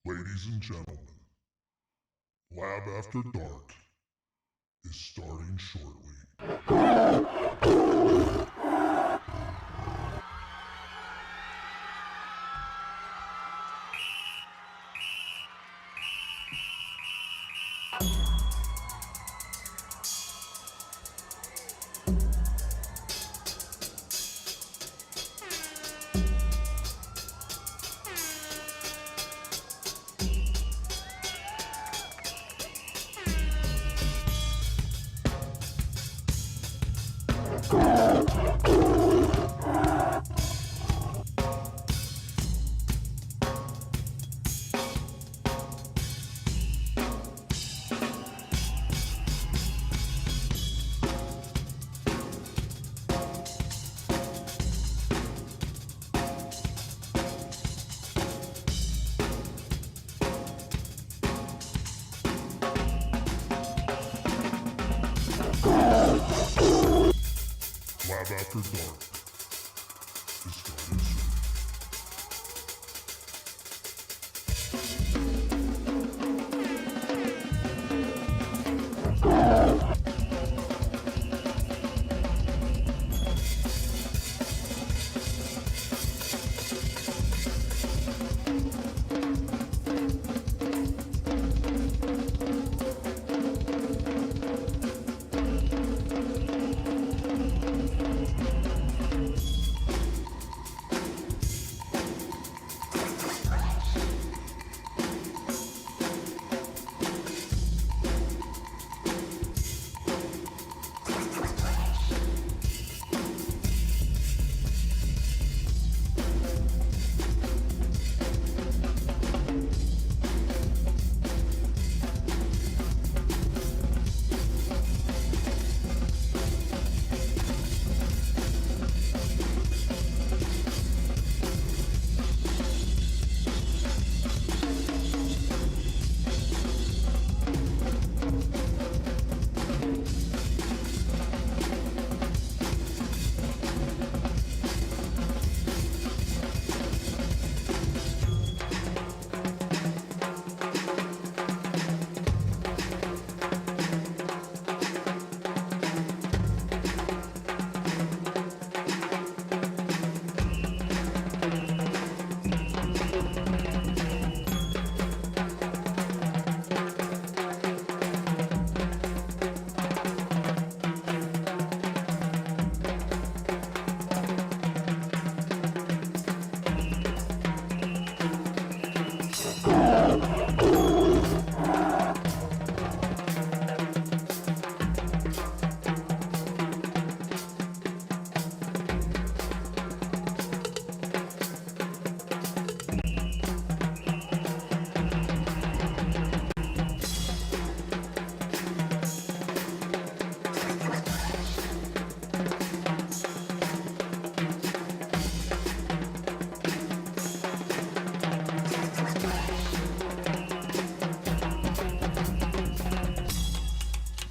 Ladies and gentlemen, Lab After Dark is starting shortly. Lab After Dark is starting soon.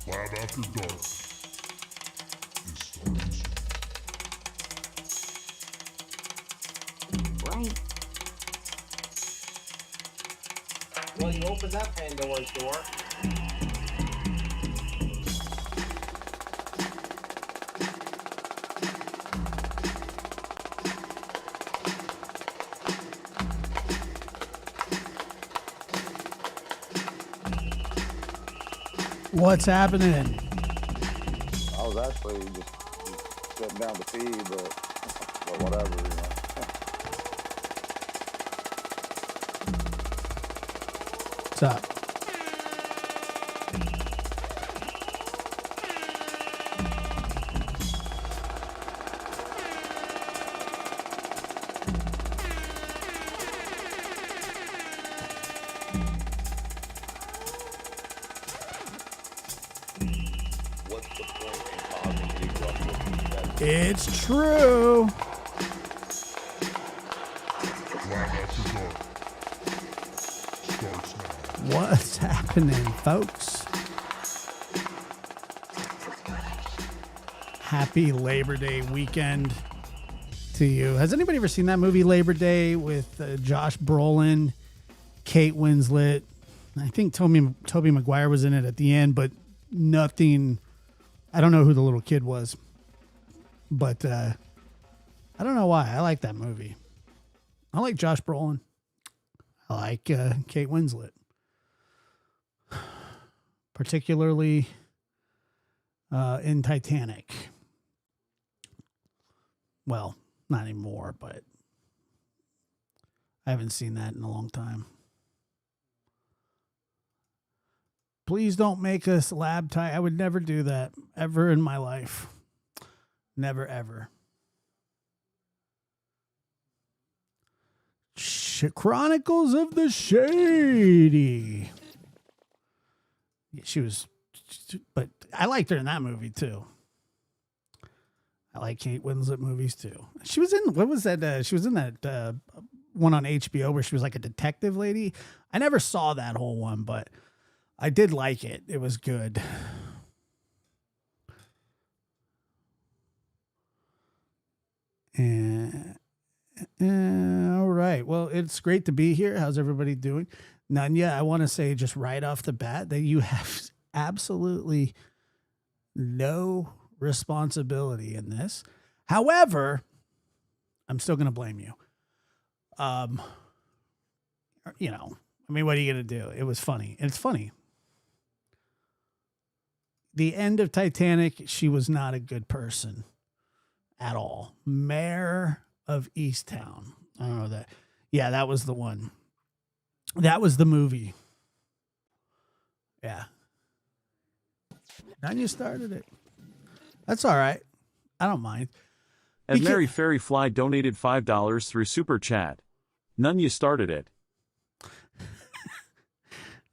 Lab After Dark is starting soon. Right. Well, you opened that Pandora's door. What's happening? I was actually just sitting down to pee, but whatever, you know. What's up? What's the point in causing me to rush? It's true. Lab After Dark starts now. What's happening, folks? Happy Labor Day weekend to you. Has anybody ever seen that movie Labor Day with Josh Brolin, Kate Winslet. I think Toby Maguire was in it at the end, but nothing. I don't know who the little kid was, but I don't know why. I like that movie. I like Josh Brolin. I like Kate Winslet, particularly in Titanic. Well, not anymore, but I haven't seen that in a long time. Please don't make us lab tie. I would never do that ever in my life. Never, ever. Chronicles of the Shady. She was, but I liked her in that movie too. I like Kate Winslet movies too. She was in, what was that? She was in that one on HBO where she was like a detective lady. I never saw that whole one, but I did like it. It was good. And all right. Well, it's great to be here. How's everybody doing? Nanya, I want to say just right off the bat that you have absolutely no responsibility in this. However, I'm still going to blame you. You know, I mean, what are you going to do? It was funny. It's funny. The end of Titanic, she was not a good person at all. Mayor of Easttown. I don't know that. Yeah, that was the one. That was the movie. Yeah. Now you started it. That's all right. I don't mind. And Mary Fairy Fly donated $5 through Super Chat. None you started it.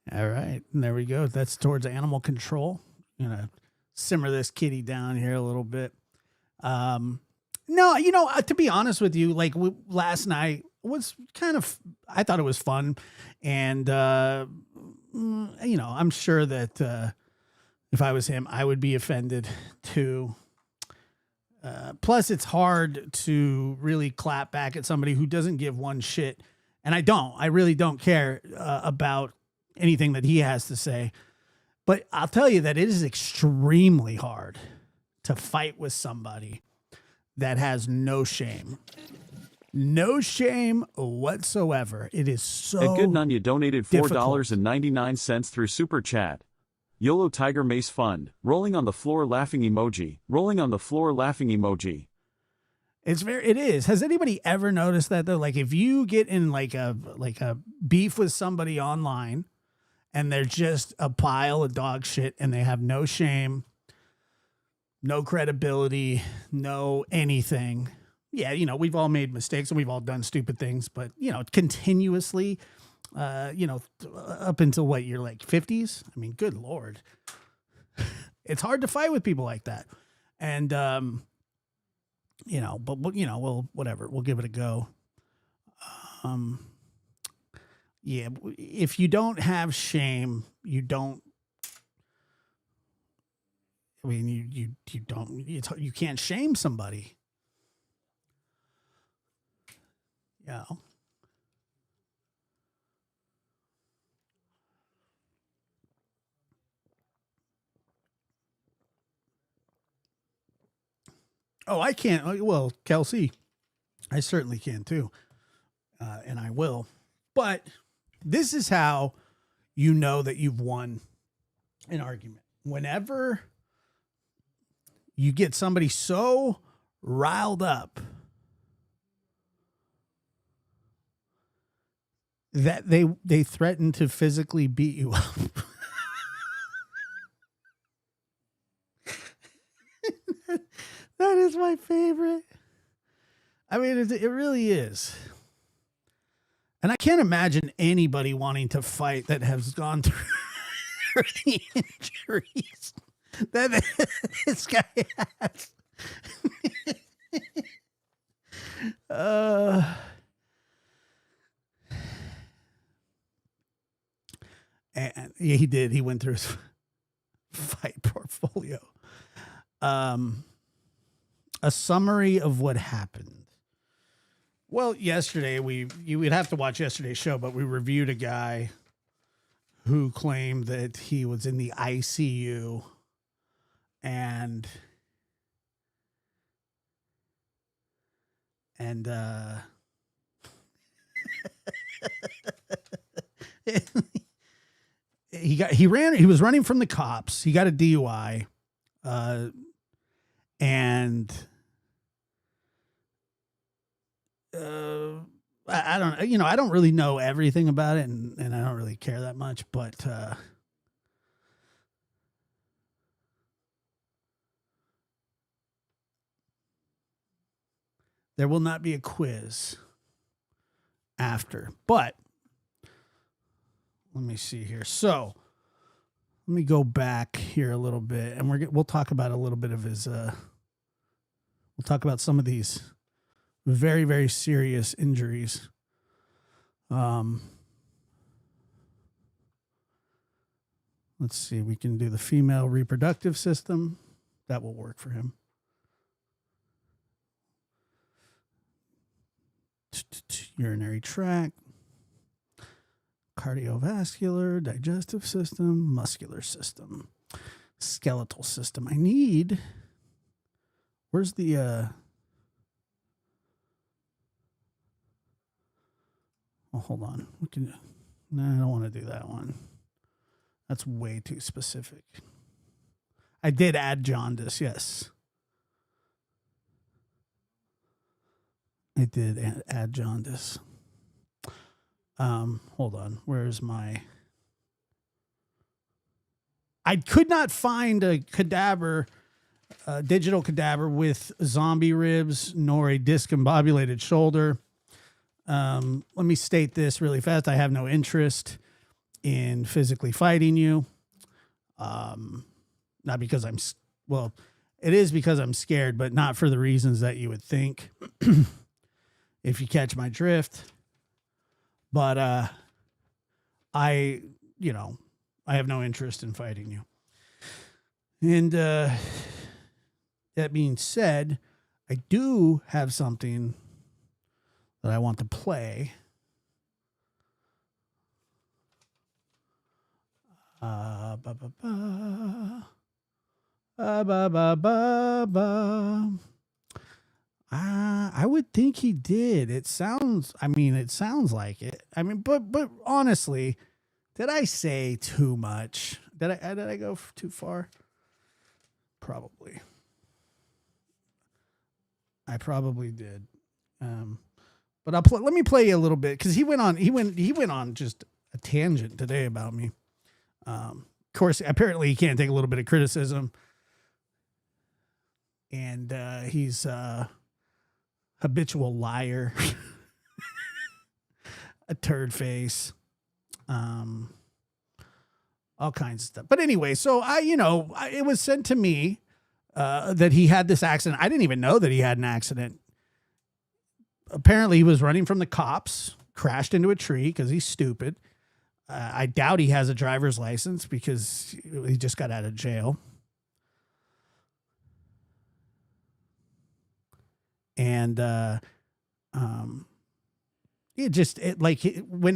All right. And there we go. That's towards animal control. Gonna simmer this kitty down here a little bit. No, you know, to be honest with you, like last night was kind of, I thought it was fun. And, you know, I'm sure that if I was him, I would be offended too. Plus, it's hard to really clap back at somebody who doesn't give one shit. And I really don't care about anything that he has to say. But I'll tell you that it is extremely hard to fight with somebody that has no shame. No shame whatsoever. It is so A good Nanya donated difficult. $4.99 through Super Chat. YOLO Tiger Mace Fund. Rolling on the floor laughing emoji. Rolling on the floor laughing emoji. It is. Has anybody ever noticed that though? Like if you get in like a beef with somebody online and they're just a pile of dog shit and they have no shame, no credibility, no anything. Yeah, you know, we've all made mistakes and we've all done stupid things, but you know, continuously, you know, up until what, you're like 50s? I mean, good Lord. It's hard to fight with people like that. And, you know, but, you know, well, whatever, we'll give it a go. Yeah, if you don't have shame, you don't, I mean, you don't, you can't shame somebody. Yeah. Oh, I can't. Well, Kelsey, I certainly can too. And I will. But this is how you know that you've won an argument. Whenever you get somebody so riled up that they threaten to physically beat you up. That is my favorite. I mean, it really is. And I can't imagine anybody wanting to fight that has gone through the injuries that this guy has. And yeah, he did. He went through his fight portfolio. A summary of what happened. Well, yesterday you would have to watch yesterday's show, but we reviewed a guy who claimed that he was in the ICU and he was running from the cops. He got a DUI, and I don't, I don't really know everything about it, and I don't really care that much, but there will not be a quiz after. But let me see here. So let me go back here a little bit, and we'll talk about a little bit of his. We'll talk about some of these very, very serious injuries. Let's see. We can do the female reproductive system. That will work for him. Urinary tract, cardiovascular, digestive system, muscular system, skeletal system. Where's the, hold on. No, I don't want to do that one. That's way too specific. I did add jaundice, yes. I did add jaundice. Hold on. Where's my... I could not find a cadaver, digital cadaver with zombie ribs nor a discombobulated shoulder. Let me state this really fast. I have no interest in physically fighting you. Not because it is because I'm scared, but not for the reasons that you would think. If you catch my drift. But I have no interest in fighting you. And that being said, I do have something that I want to play. I would think he did. It sounds like it. But honestly, did I say too much? Did I go too far? Probably. I probably did. But let me play you a little bit because he went on just a tangent today about me. Of course, apparently he can't take a little bit of criticism, and he's habitual liar, a turd face, all kinds of stuff. But anyway, so it was sent to me that he had this accident. I didn't even know that he had an accident. Apparently he was running from the cops, crashed into a tree because he's stupid. I doubt he has a driver's license because he just got out of jail. And when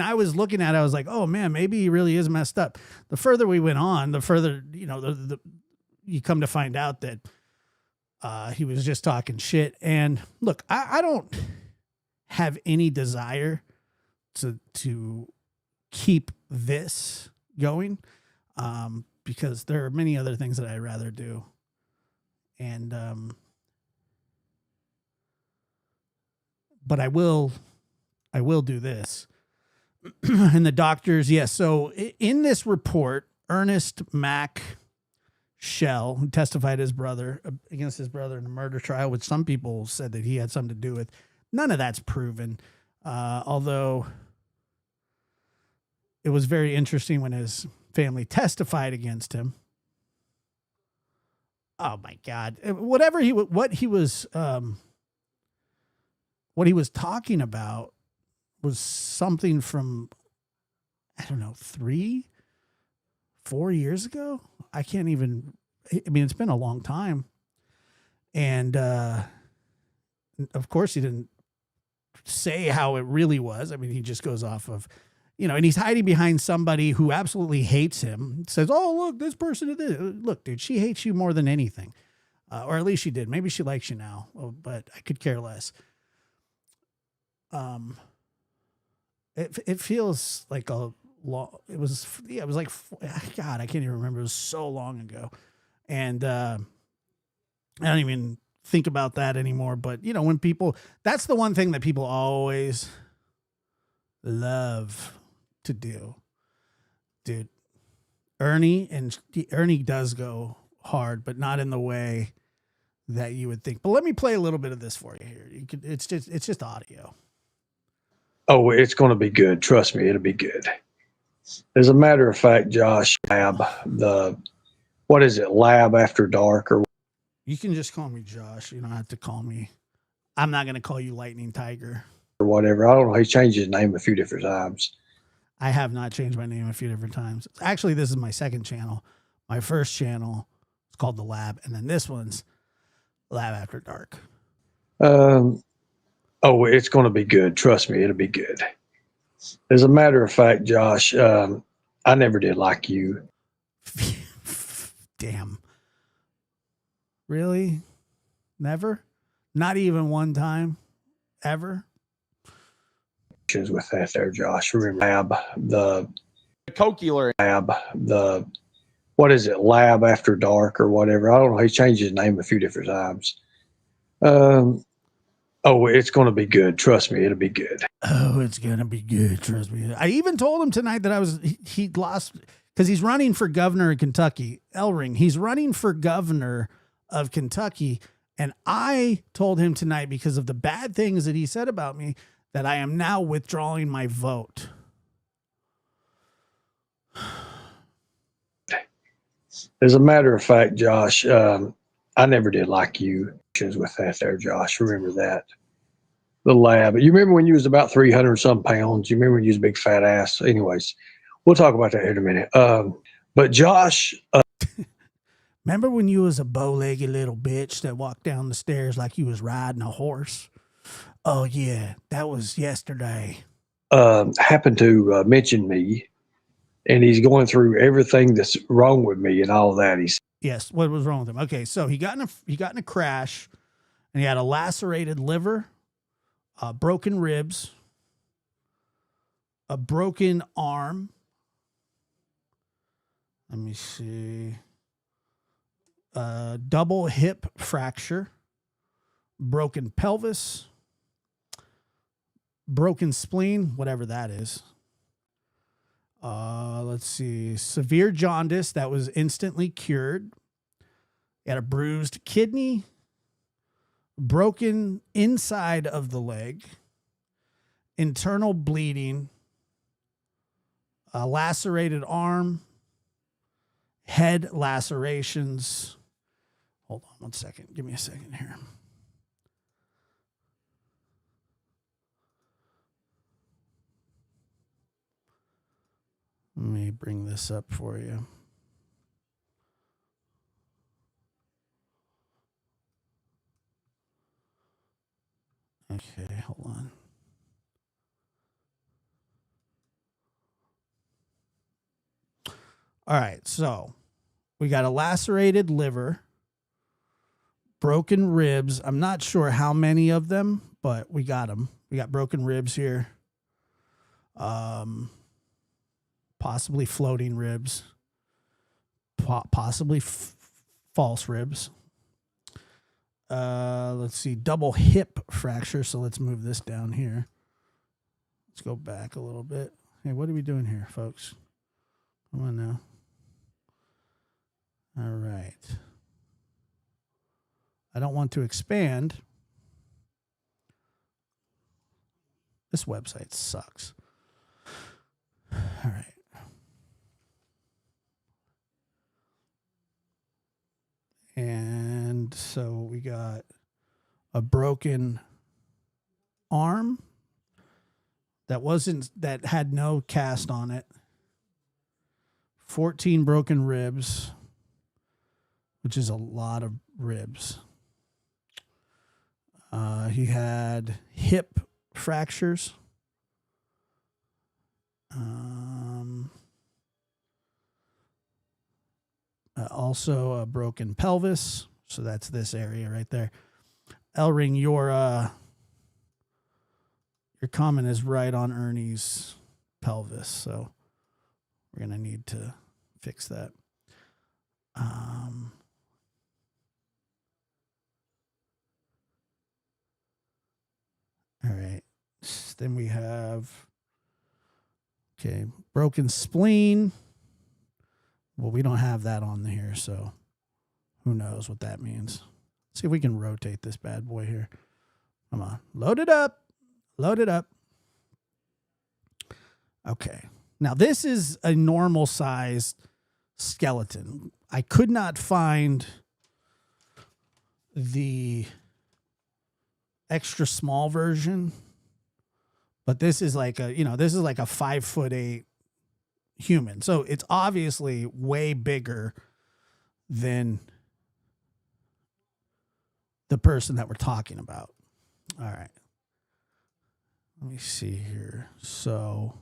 I was looking at it, I was like, oh man, maybe he really is messed up. The further we went on, the further, you come to find out that he was just talking shit. And look, I don't have any desire to keep this going because there are many other things that I'd rather do. And but I will do this. And the doctors, yes. So in this report, Ernest Mack Shell, who testified against his brother in a murder trial, which some people said that he had something to do with. None of that's proven. Although it was very interesting when his family testified against him. Oh my God. What he was talking about was something from, I don't know, 3-4 years ago. It's been a long time. And, of course he didn't say how it really was. I mean, he just goes off of, and he's hiding behind somebody who absolutely hates him. Says, "Oh, look, this person did this." Look, dude, she hates you more than anything, or at least she did. Maybe she likes you now, but I could care less. It feels like a long. It was like, God, I can't even remember. It was so long ago, and I don't even think about that anymore. But when people, that's the one thing that people always love to do, dude. Ernie does go hard, but not in the way that you would think. But let me play a little bit of this for you here. It's just audio. Oh, it's going to be good. Trust me, it'll be good. As a matter of fact, Josh, Lab After Dark, or you can just call me Josh. You don't have to call me. I'm not going to call you Lightning Tiger or whatever. I don't know. He changed his name a few different times. I have not changed my name a few different times. Actually, this is my second channel. My first channel is called The Lab, and then this one's Lab After Dark. Oh, it's going to be good. Trust me, it'll be good. As a matter of fact, Josh, I never did like you. Damn. Really? Never? Not even one time? Ever? With that there, Josh. Remember the Cochlear. Lab After Dark or whatever. I don't know. He changed his name a few different times. Oh, it's going to be good. Trust me, it'll be good. Oh, it's going to be good. Trust me. I even told him tonight that he lost because he's running for governor of Kentucky. Ellring, he's running for governor of Kentucky. And I told him tonight, because of the bad things that he said about me, that I am now withdrawing my vote. As a matter of fact, Josh, I never did like you. With that there, Josh. Remember that. The Lab. You remember when you was about 300 some pounds? You remember when you was a big fat ass? Anyways, we'll talk about that here in a minute. But Josh. Remember when you was a bow-legged little bitch that walked down the stairs like you was riding a horse? Oh, yeah. That was yesterday. Happened to mention me, and he's going through everything that's wrong with me and all that. Yes, what was wrong with him? Okay, so he got in a crash, and he had a lacerated liver, broken ribs, a broken arm. Let me see. Double hip fracture, broken pelvis, broken spleen, whatever that is. Let's see. Severe jaundice that was instantly cured. He had a bruised kidney, broken inside of the leg, internal bleeding, a lacerated arm, head lacerations. Hold on one second. Give me a second here. Let me bring this up for you. Okay, hold on. All right, so we got a lacerated liver, broken ribs. I'm not sure how many of them, but we got them. We got broken ribs here. Possibly floating ribs, possibly false ribs. Let's see, double hip fracture. So let's move this down here. Let's go back a little bit. Hey, what are we doing here, folks? Come on now. All right. I don't want to expand. This website sucks. All right. And so we got a broken arm that had no cast on it. 14 broken ribs, which is a lot of ribs. He had hip fractures. Also a broken pelvis. So that's this area right there. L-Ring, your comment is right on Ernie's pelvis. So we're going to need to fix that. All right. Then we have, okay, broken spleen. Well, we don't have that on here, so who knows what that means. Let's see if we can rotate this bad boy here. Come on. Load it up. Load it up. Okay. Now, this is a normal-sized skeleton. I could not find the extra small version, but this is like a, this is like a 5'8" human. So it's obviously way bigger than the person that we're talking about. All right. Let me see here. So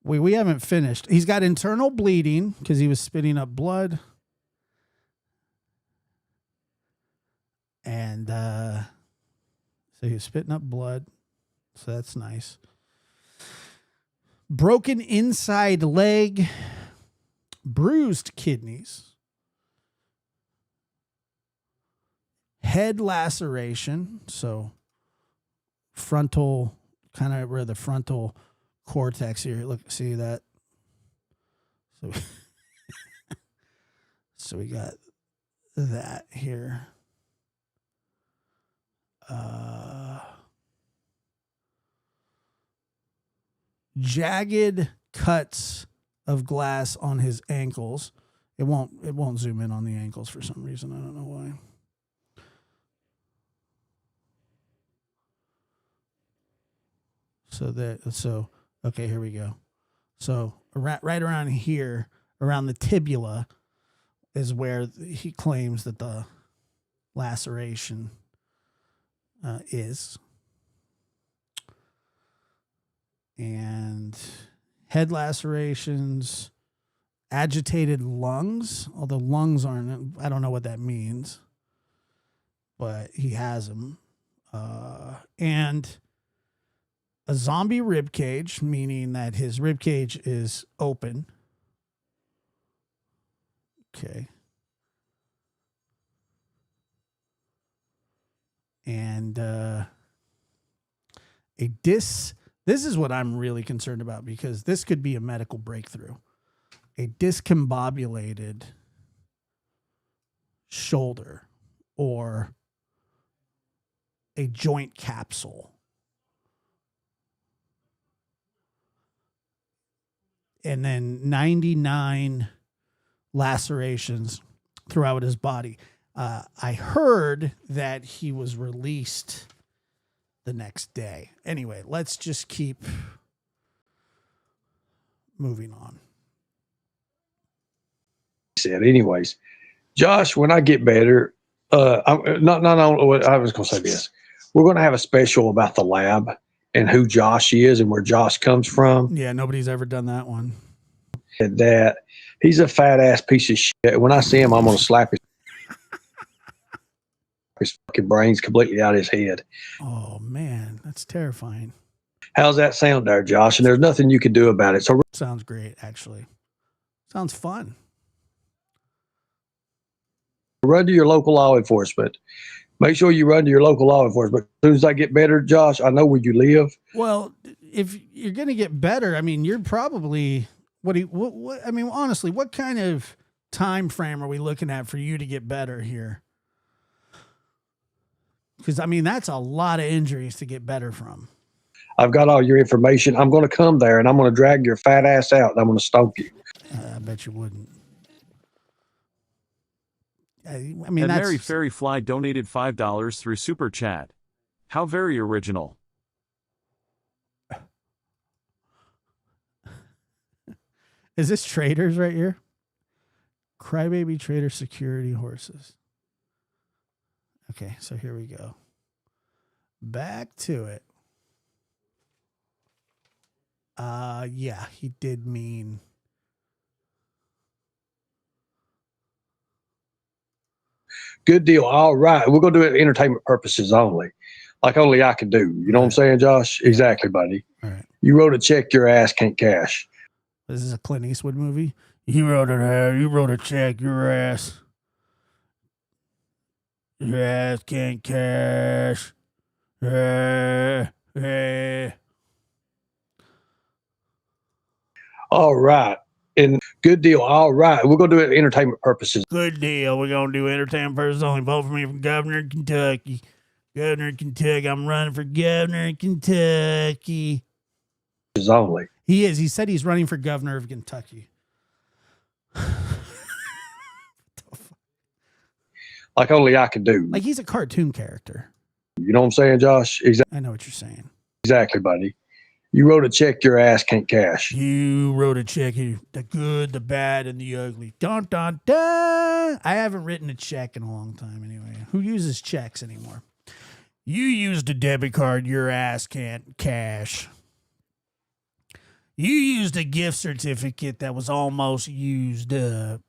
we haven't finished. He's got internal bleeding because he was spitting up blood. And so he was spitting up blood. So that's nice. Broken inside leg, bruised kidneys, head laceration. So frontal, kind of where the frontal cortex here. Look, see that? So, so we got that here. Jagged cuts of glass on his ankles. It won't zoom in on the ankles for some reason. I don't know why. So okay, here we go. So right around here, around the tibula, is where he claims that the laceration is. And head lacerations, agitated lungs, although lungs aren't, I don't know what that means, but he has them. And a zombie rib cage, meaning that his rib cage is open. Okay. And this is what I'm really concerned about, because this could be a medical breakthrough. A discombobulated shoulder or a joint capsule. And then 99 lacerations throughout his body. I heard that he was released the next day. Anyway, let's just keep moving on. Said, anyways, Josh, when I get better, I'm not what I was going to say this. We're going to have a special about the lab and who Josh is and where Josh comes from. Yeah, nobody's ever done that one. And that he's a fat ass piece of shit. When I see him, I'm going to slap his fucking brains completely out of his head. Oh man, that's terrifying. How's that sound there, Josh? And there's nothing you can do about it. So sounds great, actually. Sounds fun. Run to your local law enforcement. Make sure you run to your local law enforcement. As soon as I get better, Josh, I know where you live. Well, if you're going to get better, I mean, you're probably what I mean, honestly, what kind of time frame are we looking at for you to get better here? Because, I mean, that's a lot of injuries to get better from. I've got all your information. I'm going to come there, and I'm going to drag your fat ass out, and I'm going to stomp you. I bet you wouldn't. I mean, and that's... Mary Fairy Fly donated $5 through Super Chat. How very original. Is this traders right here? Crybaby Trader Security Horses. Okay, so here we go. Back to it. Yeah, he did mean. Good deal. All right. We're going to do it for entertainment purposes only. Like only I can do. You know what I'm saying, Josh? Yeah. Exactly, buddy. All right. You wrote a check your ass can't cash. This is a Clint Eastwood movie. You wrote a check your ass. Your ass can't cash. All right. And good deal. All right. We're going to do it for entertainment purposes Good deal. We're going to do entertainment first only. Vote for me for governor of Kentucky. Governor of Kentucky. I'm running for governor of Kentucky. only. He is. He said he's running for governor of Kentucky. Like only I can do. Like he's a cartoon character. You know what I'm saying, Josh? I know what you're saying. Exactly, buddy. You wrote a check your ass can't cash. You wrote a check. The good, the bad, and the ugly. Dun, dun, dun. I haven't written a check in a long time anyway. Who uses checks anymore? You used a debit card your ass can't cash. You used a gift certificate that was almost used up.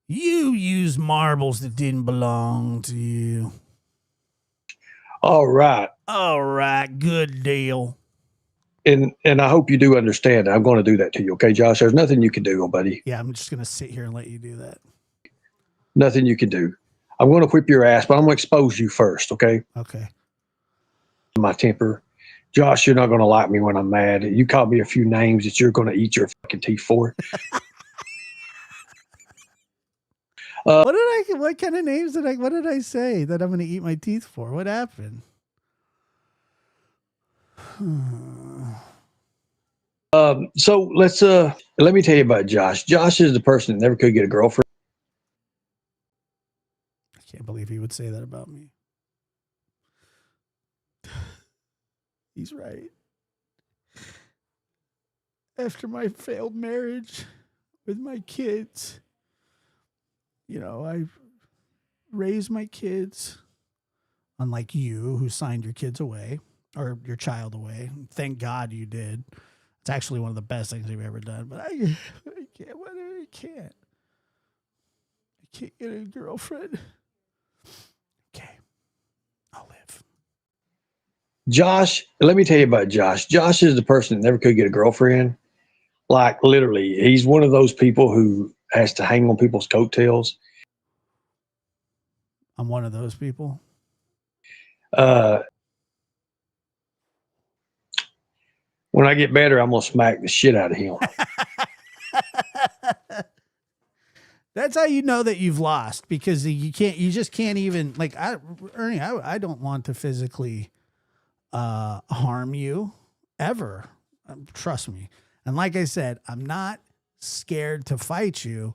You used marbles that didn't belong to you. All right. All right, good deal. And I hope you do understand. I'm going to do that to you, okay, Josh? There's nothing you can do, buddy. Yeah, I'm just going to sit here and let you do that. Nothing you can do. I'm going to whip your ass, but I'm going to expose you first, okay? Okay. My temper. Josh, you're not going to like me when I'm mad. You call me a few names that you're going to eat your fucking teeth for. What kind of names what did I say that I'm going to eat my teeth for? What happened? So let me tell you about Josh. Josh is the person that never could get a girlfriend. I can't believe he would say that about me. He's right. After my failed marriage with my kids, I raised my kids, unlike you who signed your kids away or your child away. Thank God you did. It's actually one of the best things you've ever done, but I can't get a girlfriend. Okay. I'll live. Josh, let me tell you about Josh. Josh is the person that never could get a girlfriend. Like literally, he's one of those people who has to hang on people's coattails. I'm one of those people. When I get better, I'm gonna smack the shit out of him. That's how you know that you've lost, because you just can't even, like, Ernie, I don't want to physically harm you ever. Trust me. And like I said, I'm not scared to fight you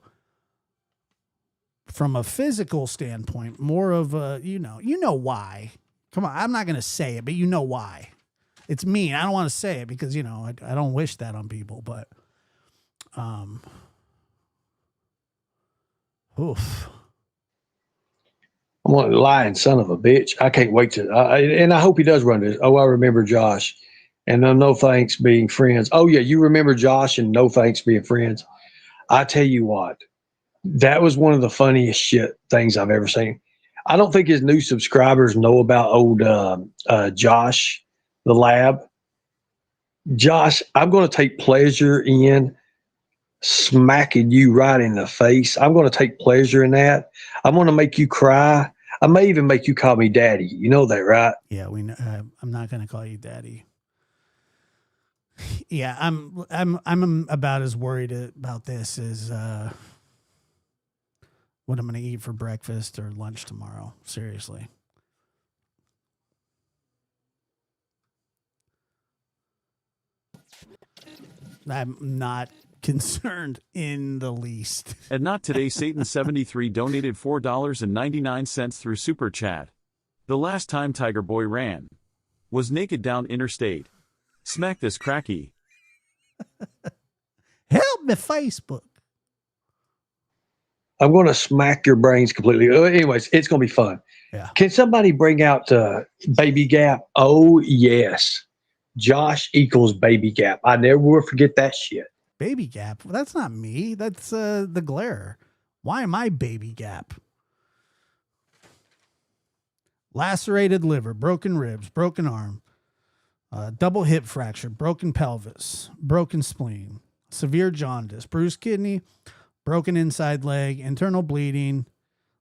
from a physical standpoint, more of a, you know why. Come on, I'm not going to say it, but you know why. It's mean. I don't want to say it because, I don't wish that on people, but oof. I'm a lying son of a bitch. I can't wait to, and I hope he does run this. Oh, I remember Josh, and no thanks being friends. Oh yeah, you remember Josh and no thanks being friends. I tell you what, that was one of the funniest shit things I've ever seen. I don't think his new subscribers know about old Josh, the lab. Josh, I'm going to take pleasure in smacking you right in the face. I'm going to take pleasure in that. I'm going to make you cry. I may even make you call me daddy. You know that, right? Yeah, we know. I'm not going to call you daddy. Yeah, I'm about as worried about this as what I'm going to eat for breakfast or lunch tomorrow. Seriously. I'm not concerned in the least. And not today, Satan73 donated $4.99 through Super Chat. The last time Tiger Boy ran was naked down interstate. Smack this cracky. Help me, Facebook. I'm going to smack your brains completely. Anyways, it's going to be fun. Yeah. Can somebody bring out Baby Gap? Oh, yes. Josh equals Baby Gap. I never will forget that shit. Baby Gap. Well, that's not me. That's the glare. Why am I Baby Gap? Lacerated liver, broken ribs, broken arm, double hip fracture, broken pelvis, broken spleen, severe jaundice, bruised kidney, broken inside leg, internal bleeding,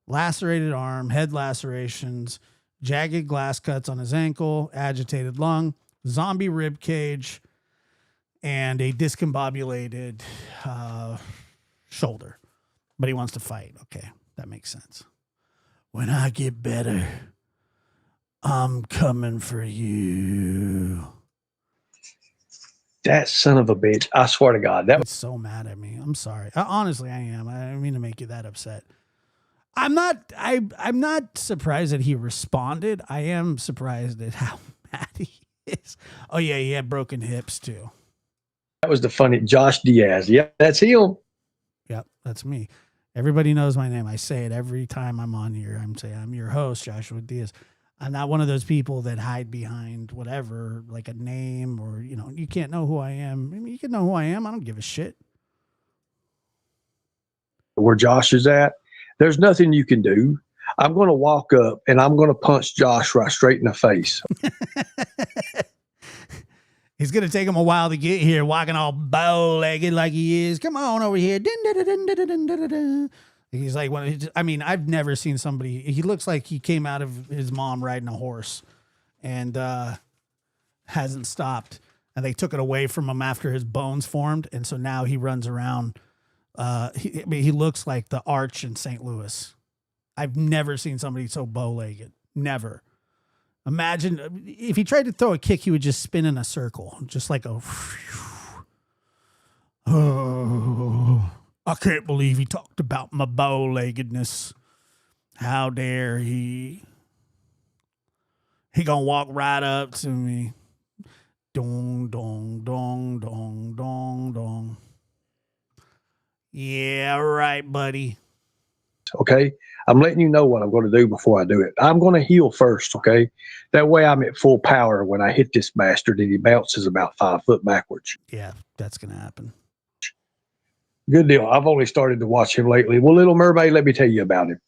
lacerated arm, head lacerations, jagged glass cuts on his ankle, agitated lung, zombie rib cage, and a discombobulated shoulder. But he wants to fight. Okay, that makes sense. When I get better, I'm coming for you. That son of a bitch. I swear to God. That He's so mad at me. I'm sorry. Honestly, I am. I didn't mean to make you that upset. I'm not surprised that he responded. I am surprised at how mad he is. Oh yeah, he had broken hips too. was the funny Josh Diaz. Yep, that's him. Yep, that's me. Everybody knows my name. I say it every time I'm on here. I'm saying I'm your host, Joshua Diaz. I'm not one of those people that hide behind whatever, like a name or, you can't know who I am. I mean, you can know who I am. I don't give a shit. Where Josh is at, there's nothing you can do. I'm going to walk up and I'm going to punch Josh right straight in the face. It's going to take him a while to get here, walking all bow-legged like he is. Come on over here. He's like, I've never seen somebody. He looks like he came out of his mom riding a horse and hasn't stopped. And they took it away from him after his bones formed. And so now he runs around. He looks like the Arch in St. Louis. I've never seen somebody so bow-legged. Never. Imagine if he tried to throw a kick, he would just spin in a circle, just like a. Oh, I can't believe he talked about my bow-leggedness. How dare he? He gonna walk right up to me. Dong, dong, dong, dong, dong, dong. Yeah, right, buddy. Okay. I'm letting you know what I'm going to do before I do it. I'm going to heal first. Okay. That way I'm at full power when I hit this bastard and he bounces about 5 foot backwards. Yeah, that's going to happen. Good deal. I've only started to watch him lately. Well, Little Mermaid, let me tell you about him.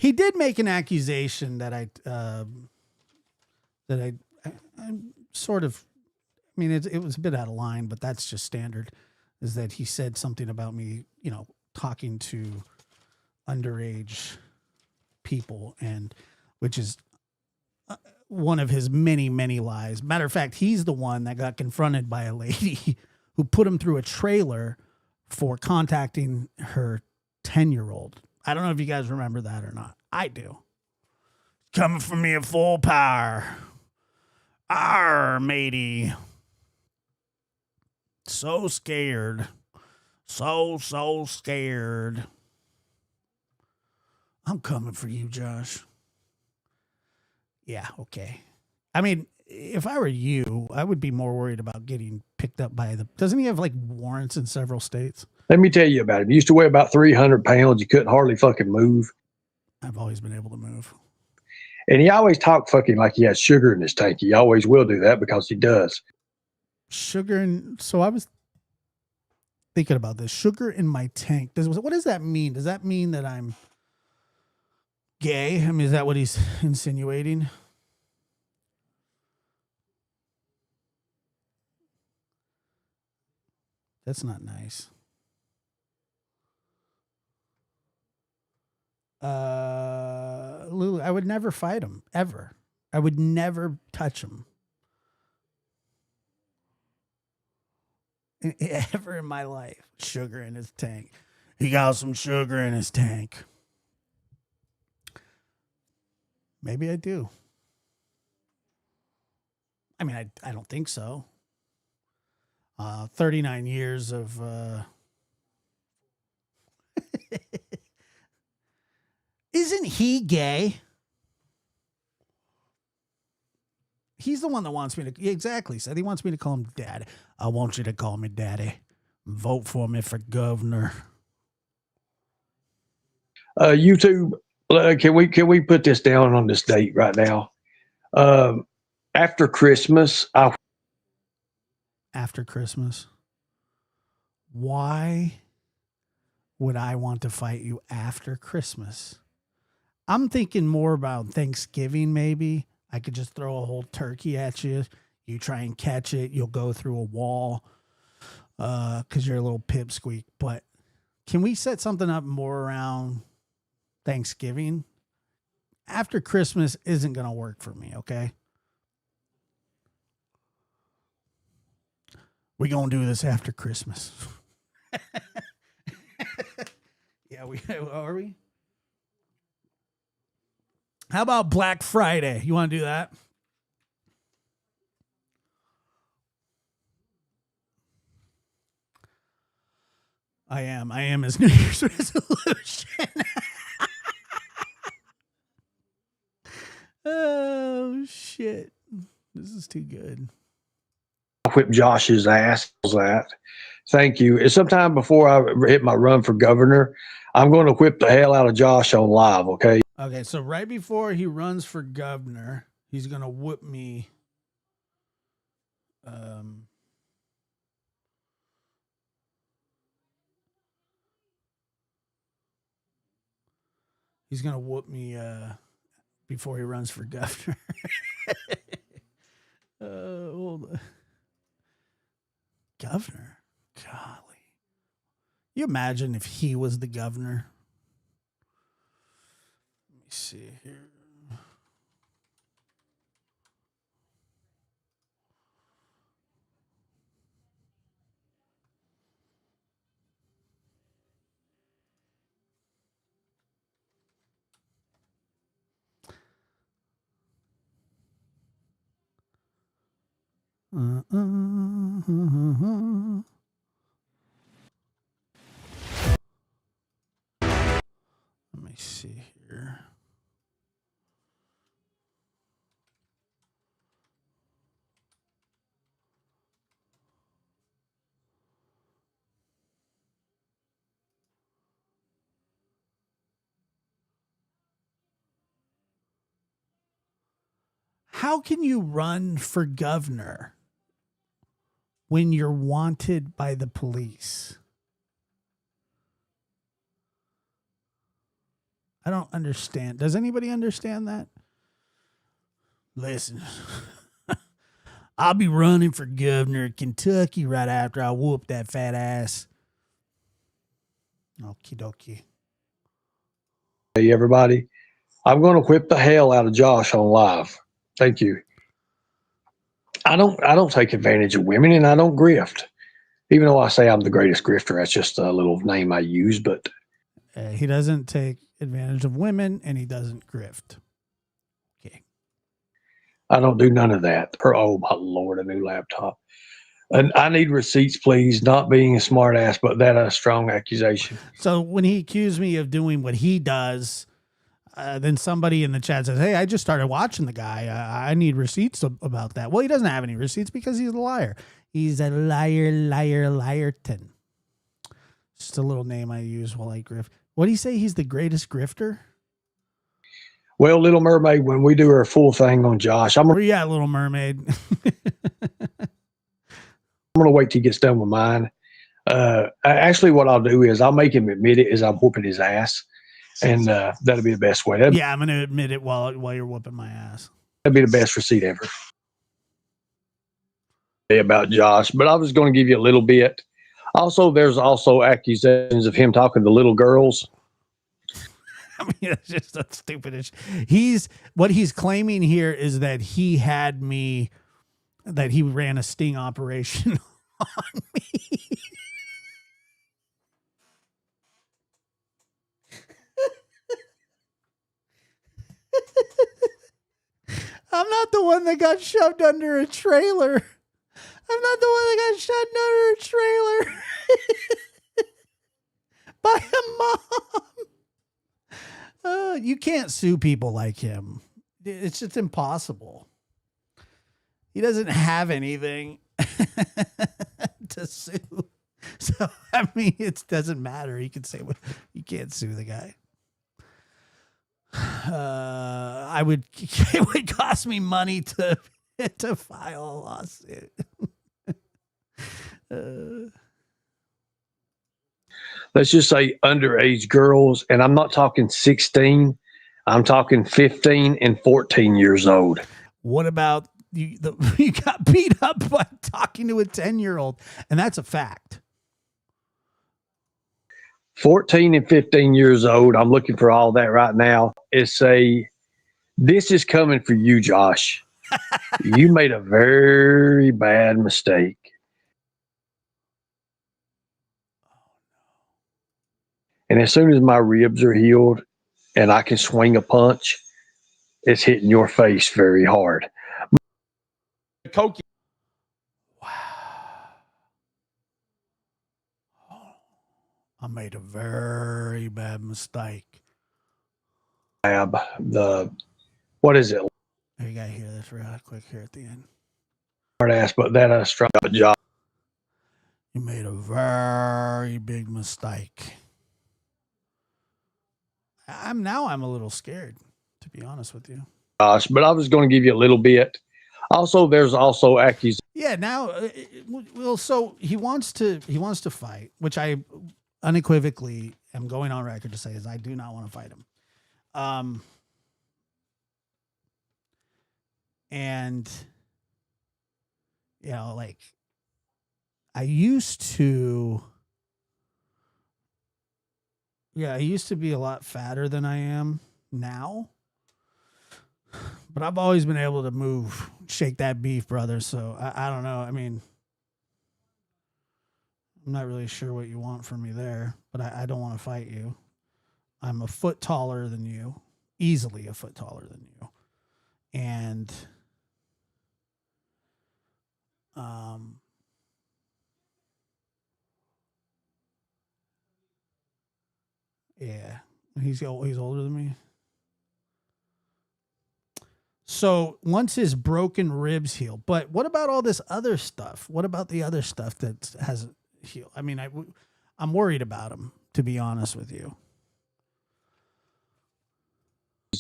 He did make an accusation that I sort of, it was a bit out of line, but that's just standard, is that he said something about me, talking to underage people, and which is one of his many, many lies. Matter of fact, he's the one that got confronted by a lady who put him through a trailer for contacting her 10-year-old. I don't know if you guys remember that or not. I do. Coming for me at full power. Arr, matey. So scared. So scared. I'm coming for you, Josh. Yeah, okay. If I were you, I would be more worried about getting picked up by doesn't he have like warrants in several states? Let me tell you about him. He used to weigh about 300 pounds. He couldn't hardly fucking move. I've always been able to move. And he always talked fucking like he has sugar in his tank. He always will do that because he does. Sugar so I was thinking about this. Sugar in my tank. What does that mean? Does that mean that I'm gay? Is that what he's insinuating? That's not nice. Lulu, I would never fight him, ever. I would never touch him. Ever in my life. Sugar in his tank. He got some sugar in his tank. Maybe I do. I don't think so. 39 years of Isn't he gay? He's the one that wants me to. Yeah, exactly. Said he wants me to call him daddy. I want you to call me daddy. Vote for me for governor. YouTube, can we put this down on this date right now? After Christmas, After Christmas. Why would I want to fight you after Christmas? I'm thinking more about Thanksgiving, maybe. I could just throw a whole turkey at you. You try and catch it. You'll go through a wall because you're a little pipsqueak. But can we set something up more around Thanksgiving? After Christmas isn't going to work for me, okay? We're going to do this after Christmas. Yeah, are we? How about Black Friday? You want to do that? I am his New Year's resolution. Oh, shit. This is too good. whip Josh's ass. That. Thank you. And sometime before I hit my run for governor, I'm going to whip the hell out of Josh on live, okay? Okay, so right before he runs for governor, he's going to whoop me. He's going to whoop me before he runs for governor. Hold on. Governor? Golly. You imagine if he was the governor? Let me see here. Let me see here. How can you run for governor when you're wanted by the police? I don't understand. Does anybody understand that? Listen, I'll be running for governor of Kentucky right after I whoop that fat ass. Okie dokie. Hey, everybody. I'm going to whip the hell out of Josh on live. Thank you. I don't take advantage of women, and I don't grift. Even though I say I'm the greatest grifter, that's just a little name I use. But he doesn't take advantage of women, and he doesn't grift. Okay. I don't do none of that. Oh my Lord, a new laptop. And I need receipts, please. Not being a smart ass, but that a strong accusation. So when he accused me of doing what he does, then somebody in the chat says, "Hey, I just started watching the guy. I need receipts about that." Well, he doesn't have any receipts because he's a liar. He's a liar, liarton. Just a little name I use while I grift. What do you say? He's the greatest grifter? Well, Little Mermaid, when we do our full thing on Josh, Where you at, Little Mermaid? I'm going to wait till he gets done with mine. Actually, what I'll do is I'll make him admit it as I'm whooping his ass. And that'll be the best way. Yeah, I'm going to admit it while you're whooping my ass. That'd be the best receipt ever. About Josh, but I was going to give you a little bit. Also, there's also accusations of him talking to little girls. I mean, it's just a stupid. What he's claiming here is that he had me, that he ran a sting operation on me. I'm not the one that got shoved under a trailer. I'm not the one that got shoved under a trailer by a mom. You can't sue people like him. It's just impossible. He doesn't have anything to sue. So, I mean, it doesn't matter. You can say, you can't sue the guy. I would. It would cost me money to file a lawsuit. Let's just say underage girls, and I'm not talking 16. I'm talking 15 and 14 years old. What about you? You got beat up by talking to a 10-year-old, and that's a fact. 14 and 15 years old. I'm looking for all that right now. This is coming for you, Josh. You made a very bad mistake. And as soon as my ribs are healed and I can swing a punch, it's hitting your face very hard. Coke. I made a very bad mistake. What is it? You gotta hear this real quick here at the end. Hard ass, but that struck a job. You made a very big mistake. I'm a little scared, to be honest with you. Gosh, but I was going to give you a little bit. Also, there's also accusations. Yeah. Now, well, so he wants to fight, which I unequivocally am going on record to say is I do not want to fight him. And you know, like I used to be a lot fatter than I am now. But I've always been able to shake that beef, brother. So I don't know. I mean, I'm not really sure what you want from me there, but I don't want to fight you. I'm a foot taller than you, easily a foot taller than you. And, yeah, he's older than me. So once his broken ribs heal, but what about all this other stuff? What about the other stuff that hasn't healed? I mean, I'm worried about him, to be honest with you.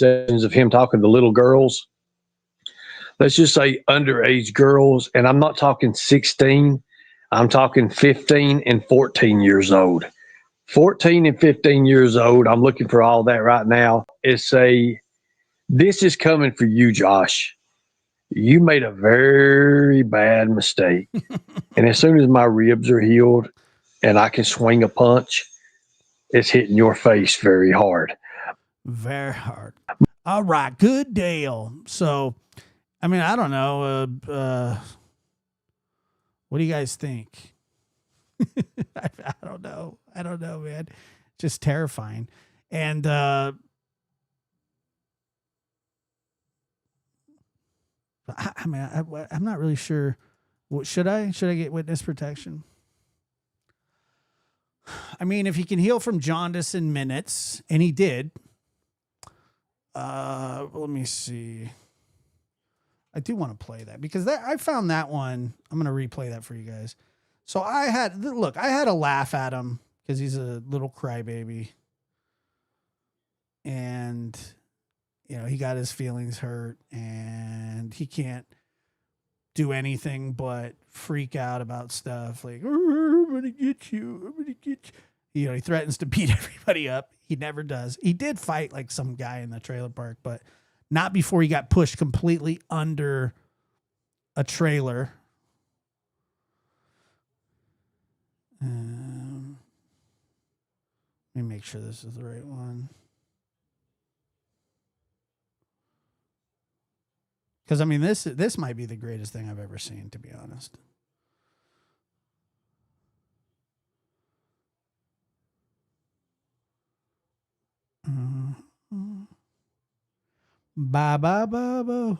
Of him talking to little girls. Let's just say underage girls, and I'm not talking 16. I'm talking 15 and 14 years old. 14 and 15 years old. I'm looking for all that right now. This is coming for you, Josh. You made a very bad mistake. And as soon as my ribs are healed and I can swing a punch, it's hitting your face very hard. Very hard. All right. Good deal. So, I mean, I don't know. What do you guys think? I don't know. I don't know, man. Just terrifying. And, I mean, I'm not really sure. Should I get witness protection? I mean, if he can heal from jaundice in minutes, and he did. Let me see. I do want to play that because I found that one. I'm going to replay that for you guys. So I had a laugh at him because he's a little crybaby. And, you know, he got his feelings hurt and he can't do anything but freak out about stuff like, I'm going to get you. I'm going to get you. You know, he threatens to beat everybody up. He never does. He did fight like some guy in the trailer park, but not before he got pushed completely under a trailer. Let me make sure this is the right one. Because, I mean, this might be the greatest thing I've ever seen, to be honest. Ba ba ba ba.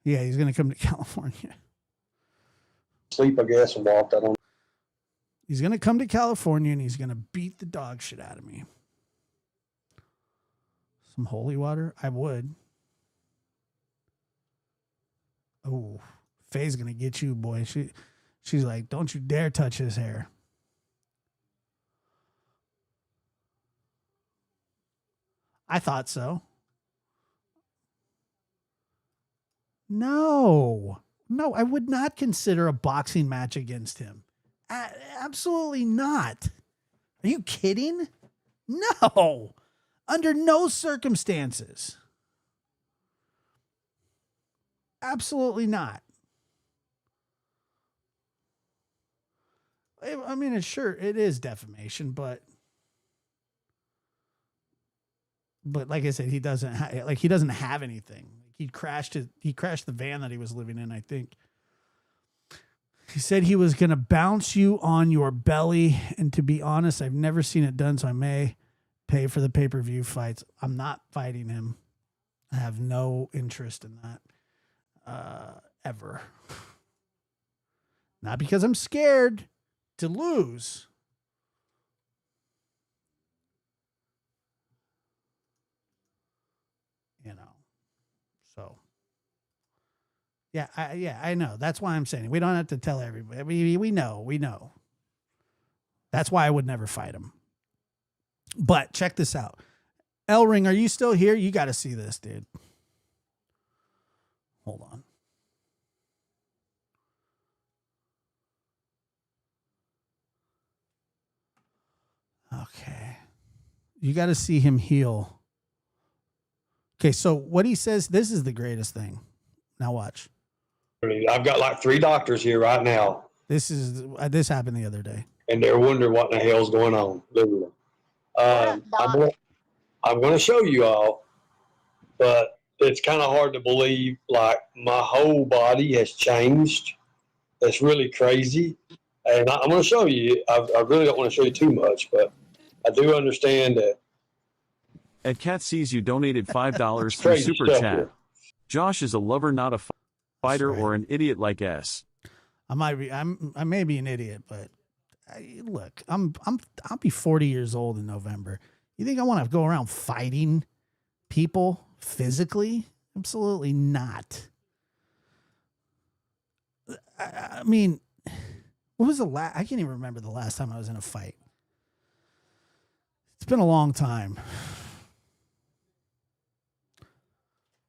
Yeah, he's gonna come to California. Sleep, I guess, and walked. I don't. He's gonna come to California and he's gonna beat the dog shit out of me. Some holy water, I would. Oh, Faye's gonna get you, boy. She's like, don't you dare touch his hair. I thought so. No, I would not consider a boxing match against him. Absolutely not. Are you kidding? No, under no circumstances. Absolutely not. I mean, it is defamation, but like I said, he doesn't have anything. He crashed the van that he was living in, I think. He said he was going to bounce you on your belly, and to be honest, I've never seen it done, so I may pay for the pay-per-view fights. I'm not fighting him. I have no interest in that ever. Not because I'm scared to lose. You know. So I know. That's why I'm saying we don't have to tell everybody. We know. That's why I would never fight him. But check this out. L-Ring, are you still here? You got to see this, dude. Hold on. Okay. You got to see him heal. Okay, so what he says, this is the greatest thing. Now watch. I've got like 3 doctors here right now. This happened the other day. And they're wondering what in the hell's going on. Literally. I'm going to show you all, but it's kind of hard to believe. Like my whole body has changed. That's really crazy. And I'm going to show you. I really don't want to show you too much, but I do understand that. At Cat Sees You donated $5 through Crazy Super stuff Chat. here. Josh is a lover, not a fighter or an idiot like S. I may be an idiot, but look, I'll be 40 years old in November. You think I want to go around fighting people physically? Absolutely not. I mean, what was the last? I can't even remember the last time I was in a fight. It's been a long time.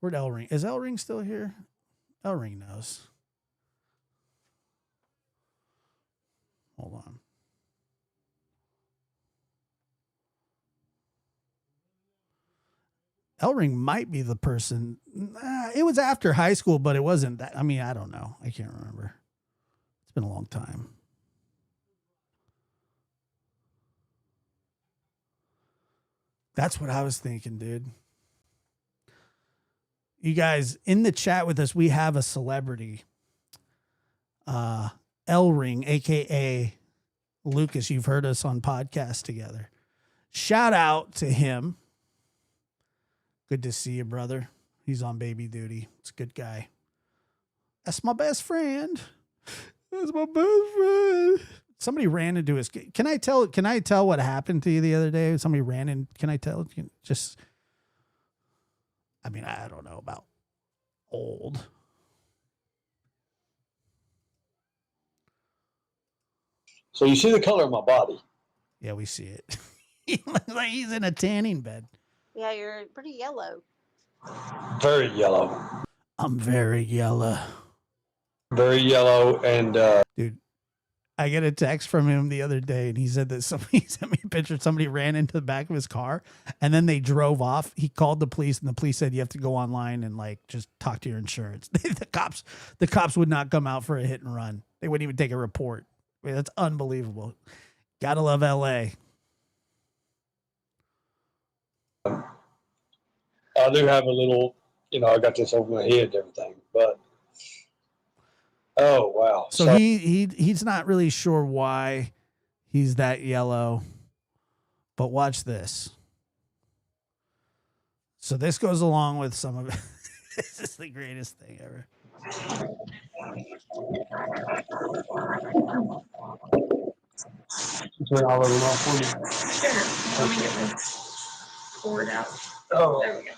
Where'd L-Ring? Is L-Ring still here? L-Ring knows. Hold on. L-Ring might be the person. It was after high school, but it wasn't that. I mean, I don't know. I can't remember. It's been a long time. That's what I was thinking, dude. You guys, in the chat with us, we have a celebrity. L-Ring, a.k.a. Lucas. You've heard us on podcasts together. Shout out to him. Good to see you, brother. He's on baby duty. It's a good guy. That's my best friend. That's my best friend. Somebody ran into his. Can I tell what happened to you the other day? Somebody ran in. Can I tell? Just. I mean, I don't know about old. So you see the color of my body. Yeah, we see it. He looks like he's in a tanning bed. Yeah, you're pretty yellow. Very yellow. I'm very yellow. Very yellow. And dude, I get a text from him the other day, and he said that somebody sent me a picture. Somebody ran into the back of his car, and then they drove off. He called the police, and the police said you have to go online and like just talk to your insurance. The cops would not come out for a hit and run. They wouldn't even take a report. I mean, that's unbelievable. Gotta love LA. I do have a little, I got this over my head and everything, but oh wow. So he's not really sure why he's that yellow, but watch this. So this goes along with some of it. This is the greatest thing ever. All over my for you. Sure. Let me get this board out. Oh. There we go.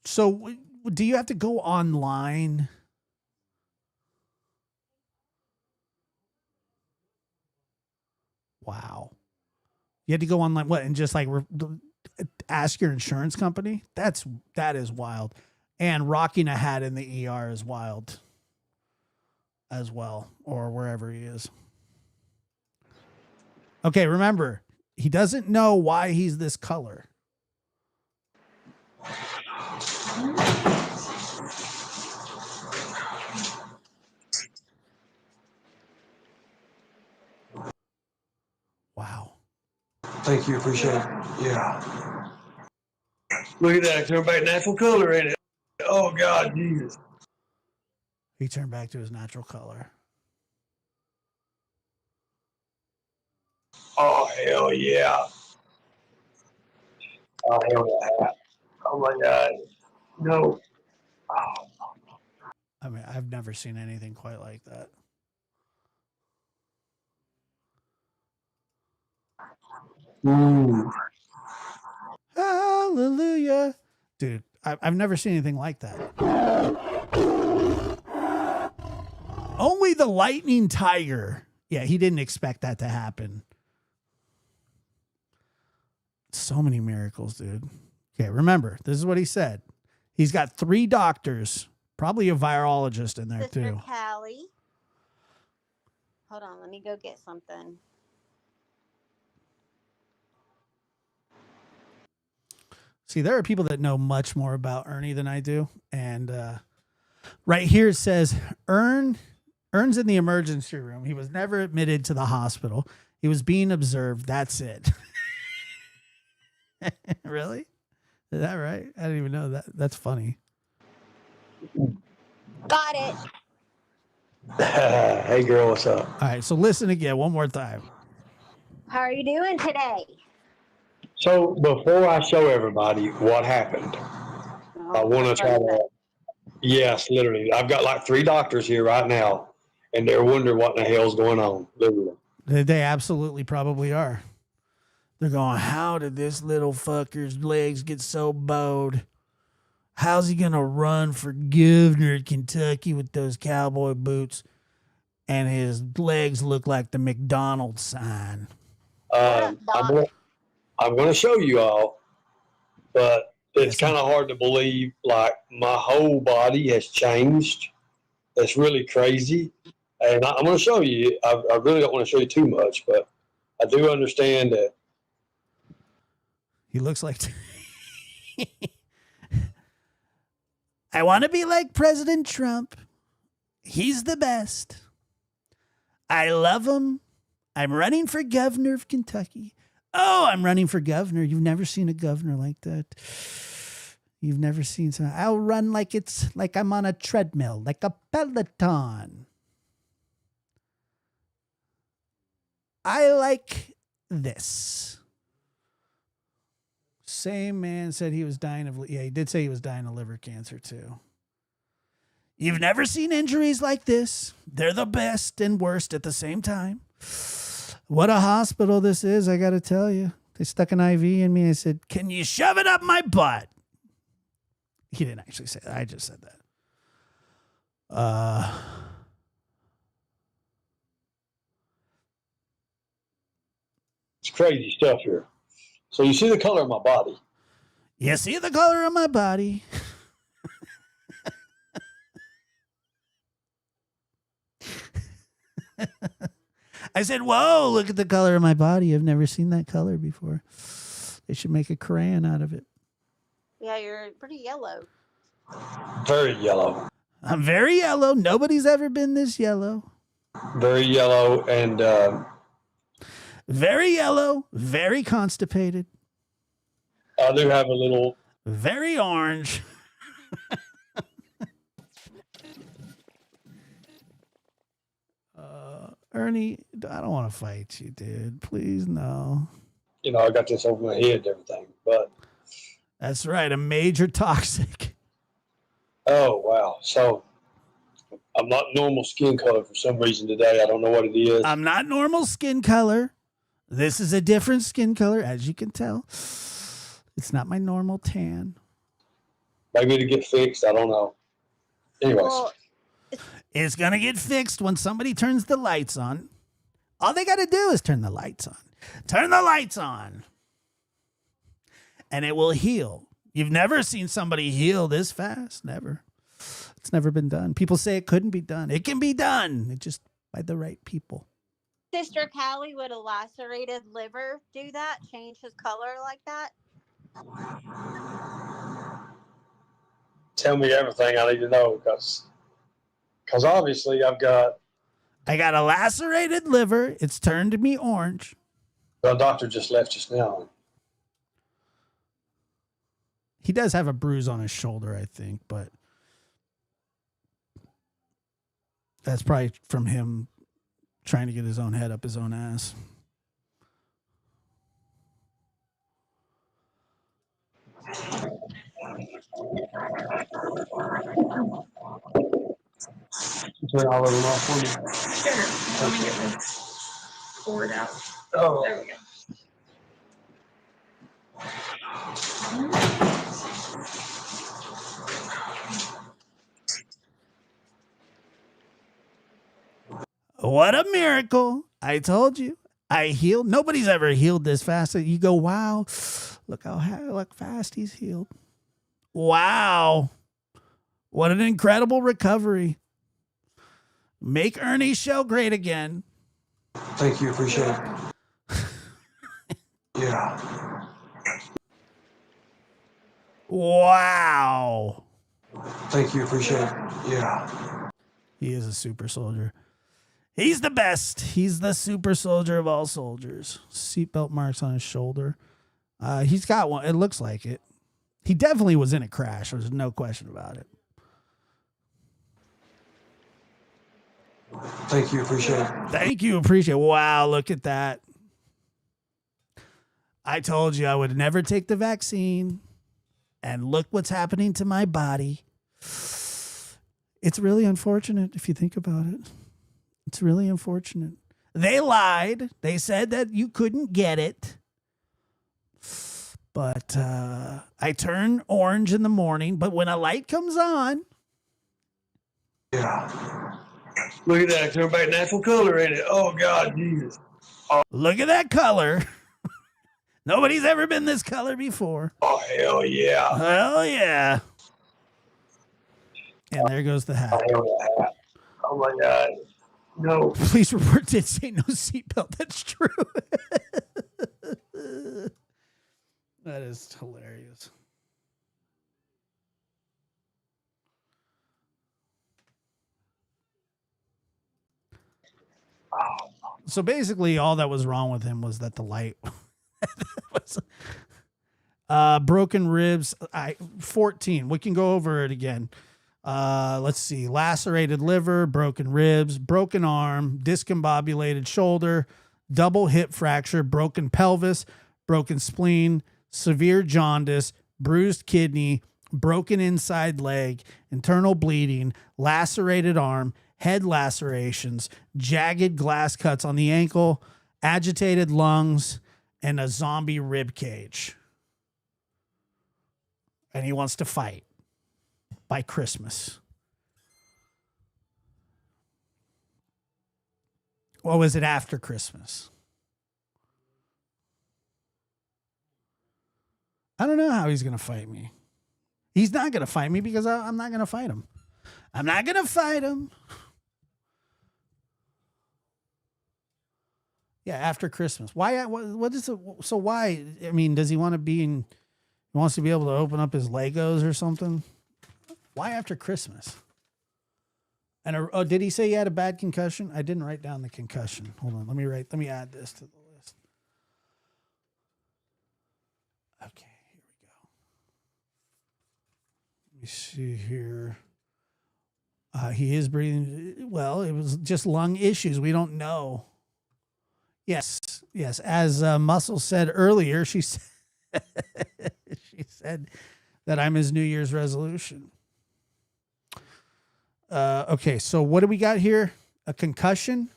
So do you have to go online? Wow. You had to go online, what, and just like ask your insurance company? That is wild. And rocking a hat in the ER is wild as well, or wherever he is. Okay, remember, he doesn't know why he's this color. Wow. Thank you. Appreciate it. Yeah. Look at that. Turn back natural color, ain't it? Oh, God, Jesus. He turned back to his natural color. Oh, hell yeah. Oh, hell yeah. Oh, my God. No. Oh. I mean, I've never seen anything quite like that. Ooh. Hallelujah. Dude, I've never seen anything like that. Only the lightning tiger. Yeah, he didn't expect that to happen. So many miracles, dude. Okay, remember, this is what he said. He's got 3 doctors, probably a virologist in there Sister too. Callie. Hold on, let me go get something. See, there are people that know much more about Ernie than I do. And right here it says, Ern's in the emergency room. He was never admitted to the hospital. He was being observed. That's it. Really? Is that right? I didn't even know that. That's funny. Got it. Hey, girl, what's up? All right, so listen again one more time. How are you doing today? So before I show everybody what happened, I want to try to, yes, literally. I've got like 3 doctors here right now, and they're wondering what the hell's going on, literally. They absolutely probably are. They're going, how did this little fucker's legs get so bowed? How's he going to run for governor of Kentucky with those cowboy boots and his legs look like the McDonald's sign? I'm going to show you all, but it's kind of hard to believe. Like, my whole body has changed. It's really crazy. And I'm going to show you. I really don't want to show you too much, but I do understand that. He looks like... I want to be like President Trump. He's the best. I love him. I'm running for governor of Kentucky. Oh, I'm running for governor. You've never seen a governor like that. You've never seen some. I'll run like it's like I'm on a treadmill, like a Peloton. I like this. Same man said he was dying of, yeah, he did say he was dying of liver cancer too. You've never seen injuries like this. They're the best and worst at the same time. What a hospital this is, I got to tell you. They stuck an IV in me. I said, can you shove it up my butt? He didn't actually say that. I just said that. It's crazy stuff here. So you see the color of my body. You see the color of my body. I said, whoa, look at the color of my body. I've never seen that color before. They should make a crayon out of it. Yeah, you're pretty yellow. Very yellow. I'm very yellow. Nobody's ever been this yellow. Very yellow and... very yellow, very constipated. I do have a little... Very orange. Ernie, I don't want to fight you, dude. Please, no. You know, I got this over my head and everything, but... That's right, a major toxic. Oh, wow. So, I'm not normal skin color for some reason today. I don't know what it is. I'm not normal skin color. This is a different skin color, as you can tell. It's not my normal tan. Maybe to get fixed. I don't know. Anyways. Well, It's going to get fixed when somebody turns the lights on. All they got to do is turn the lights on. Turn the lights on. And it will heal. You've never seen somebody heal this fast. Never. It's never been done. People say it couldn't be done. It can be done. It just by the right people. Sister Callie, would a lacerated liver do that? Change his color like that? Tell me everything I need to know, because obviously I got a lacerated liver. It's turned me orange. the doctor just left just now. He does have a bruise on his shoulder, I think, but that's probably from him trying to get his own head up his own ass. Turn all of them off for me. Sure. Let me get this board out. Oh, There we go. What a miracle. I told you. I healed. Nobody's ever healed this fast. You go, wow, look fast he's healed. Wow. What an incredible recovery. Make Ernie's show great again. thank you, appreciate it. Yeah. Wow. Thank you, appreciate it. Yeah. He is a super soldier. He's the best. He's the super soldier of all soldiers. Seatbelt marks on his shoulder. He's got one. It looks like it. He definitely was in a crash. There's no question about it. Thank you, appreciate it. Thank you. Appreciate it. Wow, look at that. I told you I would never take the vaccine. And look what's happening to my body. It's really unfortunate if you think about it. It's really unfortunate. They lied. They said that you couldn't get it. But I turn orange in the morning. But when a light comes on. Yeah. Look at that. Turn back natural color in it. Oh, God, Jesus. Look at that color. Nobody's ever been this color before. Oh, hell yeah. Hell yeah. And there goes the hat. Oh, my God. No. Police report did say no seatbelt. That's true. That is hilarious. So basically, all that was wrong with him was that the light was broken ribs. 14. We can go over it again. Let's see. Lacerated liver, broken ribs, broken arm, discombobulated shoulder, double hip fracture, broken pelvis, broken spleen, severe jaundice, bruised kidney, broken inside leg, internal bleeding, lacerated arm, head lacerations, jagged glass cuts on the ankle, agitated lungs, and a zombie rib cage. And he wants to fight by Christmas. Or was it after Christmas? I don't know how he's going to fight me. He's not going to fight me because I'm not going to fight him. I'm not going to fight him. Yeah, after Christmas. Why? What is it? So why? I mean, does he want to be in? He wants to be able to open up his Legos or something. Why after Christmas? And did he say he had a bad concussion? I didn't write down the concussion. Hold on, let me add this to the list. Okay, here we go. Let me see here. He is breathing. Well, it was just lung issues. We don't know. Yes. As Muscle said earlier, she said, she said that I'm his New Year's resolution. Okay, so what do we got here? A concussion?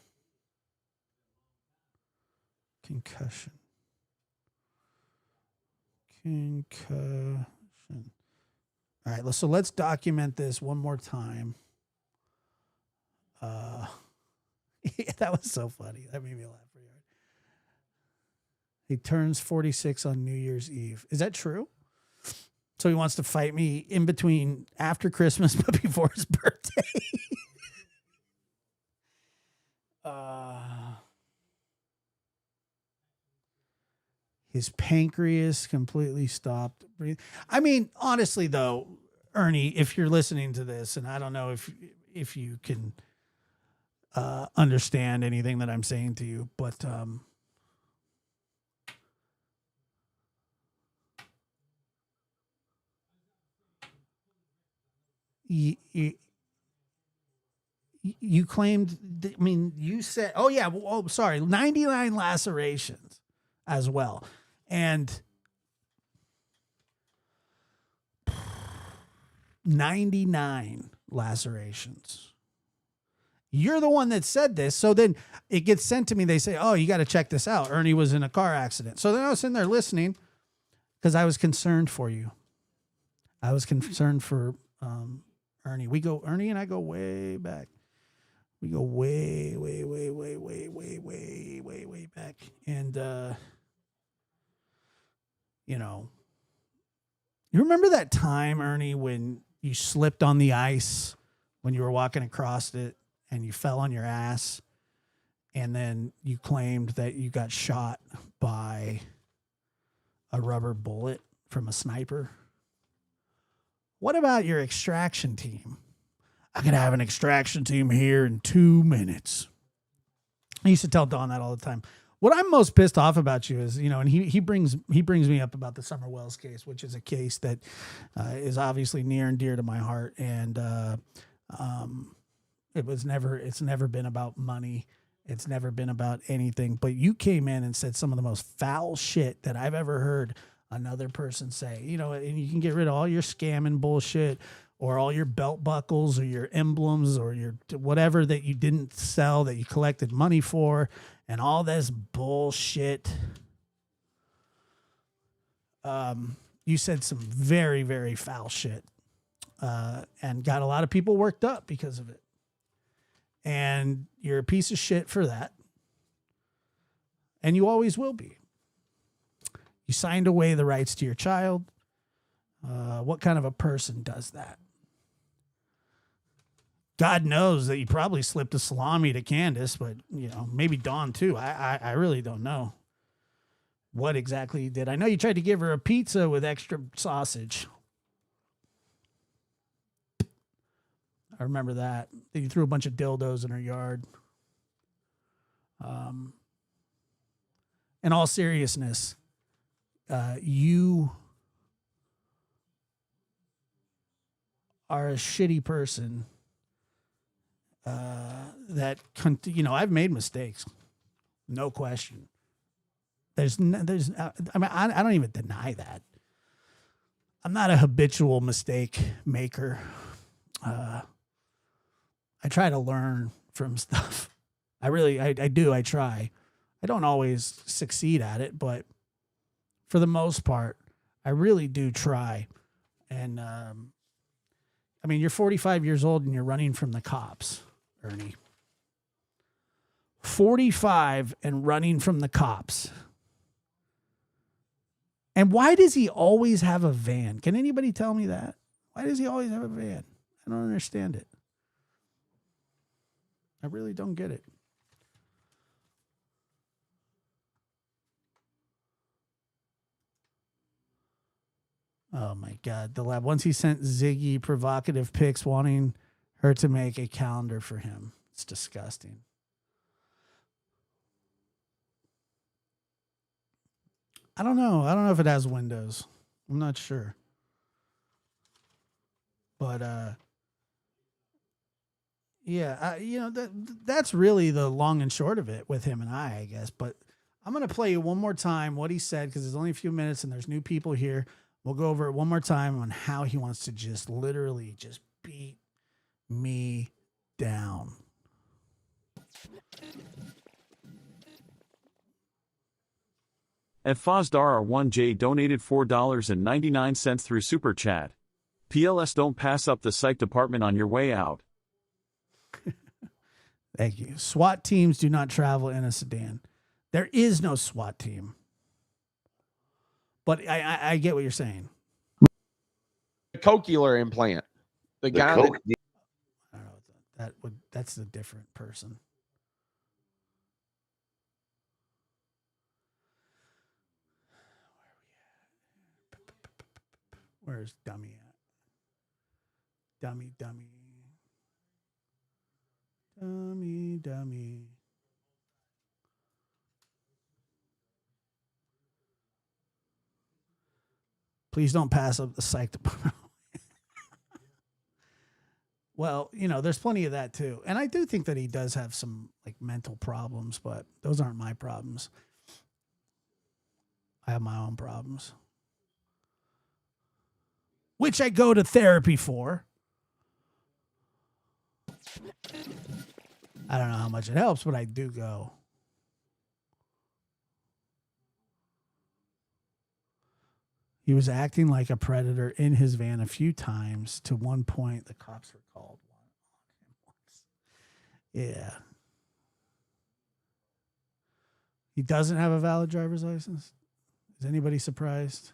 Concussion. All right, so let's document this one more time. Yeah, that was so funny. That made me laugh pretty hard. He turns 46 on New Year's Eve. Is that true? So he wants to fight me in between after Christmas, but before his birthday. His pancreas completely stopped breathing. I mean, honestly, though, Ernie, if you're listening to this, and I don't know if you can understand anything that I'm saying to you, but you claimed, I mean, you said, oh yeah, oh sorry, 99 lacerations as well. And 99 lacerations. You're the one that said this. So then it gets sent to me. They say, oh, you got to check this out. Ernie was in a car accident. So then I was sitting there listening because I was concerned for you. I was concerned for Ernie. Ernie and I go way back. We go way back. And, you know, you remember that time, Ernie, when you slipped on the ice when you were walking across it and you fell on your ass and then you claimed that you got shot by a rubber bullet from a sniper? What about your extraction team? I could have an extraction team here in 2 minutes. I used to tell Dawn that all the time. What I'm most pissed off about you is, you know, and he brings me up about the Summer Wells case, which is a case that is obviously near and dear to my heart. And it's never been about money. It's never been about anything. But you came in and said some of the most foul shit that I've ever heard another person say. You know, and you can get rid of all your scamming bullshit or all your belt buckles or your emblems or your whatever that you didn't sell that you collected money for. And all this bullshit. You said some very, very foul shit and got a lot of people worked up because of it. And you're a piece of shit for that. And you always will be. You signed away the rights to your child. What kind of a person does that? God knows that you probably slipped a salami to Candace, but, you know, maybe Dawn too. I really don't know what exactly you did. I know you tried to give her a pizza with extra sausage. I remember that. You threw a bunch of dildos in her yard. In all seriousness, you are a shitty person. I've made mistakes, no question. I don't even deny that. I'm not a habitual mistake maker. I try to learn from stuff. I do. I try. I don't always succeed at it, but for the most part, I really do try. And, I mean, you're 45 years old and you're running from the cops, Ernie. 45 and running from the cops. And why does he always have a van? Can anybody tell me that? Why does he always have a van? I don't understand it. I really don't get it. Oh my God. The lab. Once he sent Ziggy provocative pics wanting her to make a calendar for him. It's disgusting. I don't know. I don't know if it has windows. I'm not sure. But, yeah, that's really the long and short of it with him and I guess. But I'm going to play you one more time what he said because there's only a few minutes and there's new people here. We'll go over it one more time on how he wants to just literally just beat me down. At Fozdar1J donated $4.99 through Super Chat. PLS, don't pass up the psych department on your way out. Thank you. SWAT teams do not travel in a sedan. There is no SWAT team. But I get what you're saying. The cochlear implant. The The guy coke. I don't know. That's a different person. Where's Dummy at? Dummy. Please don't pass up the psych department. Well, there's plenty of that too. And I do think that he does have some like mental problems, but those aren't my problems. I have my own problems, which I go to therapy for. I don't know how much it helps, but I do go. He was acting like a predator in his van a few times. To one point, the cops were called. Yeah. He doesn't have a valid driver's license. Is anybody surprised?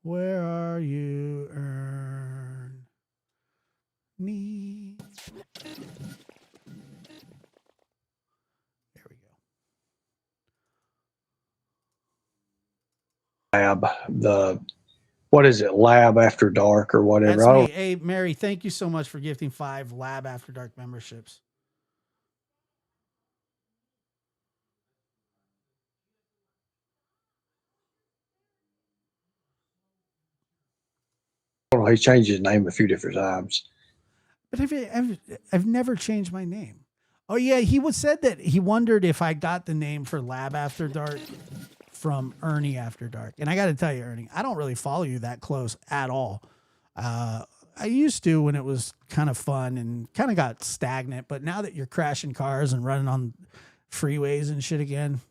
Where are you, Ernie? There we go. Lab, what is it? Lab After Dark or whatever. That's I me. don't Hey, Mary, thank you so much for gifting 5 Lab After Dark memberships. know. He changed his name a few different times. But I've never changed my name. Oh yeah, he said that he wondered if I got the name for Lab After Dark from Ernie After Dark. And I got to tell you, Ernie, I don't really follow you that close at all. I used to when it was kind of fun and kind of got stagnant. But now that you're crashing cars and running on freeways and shit again,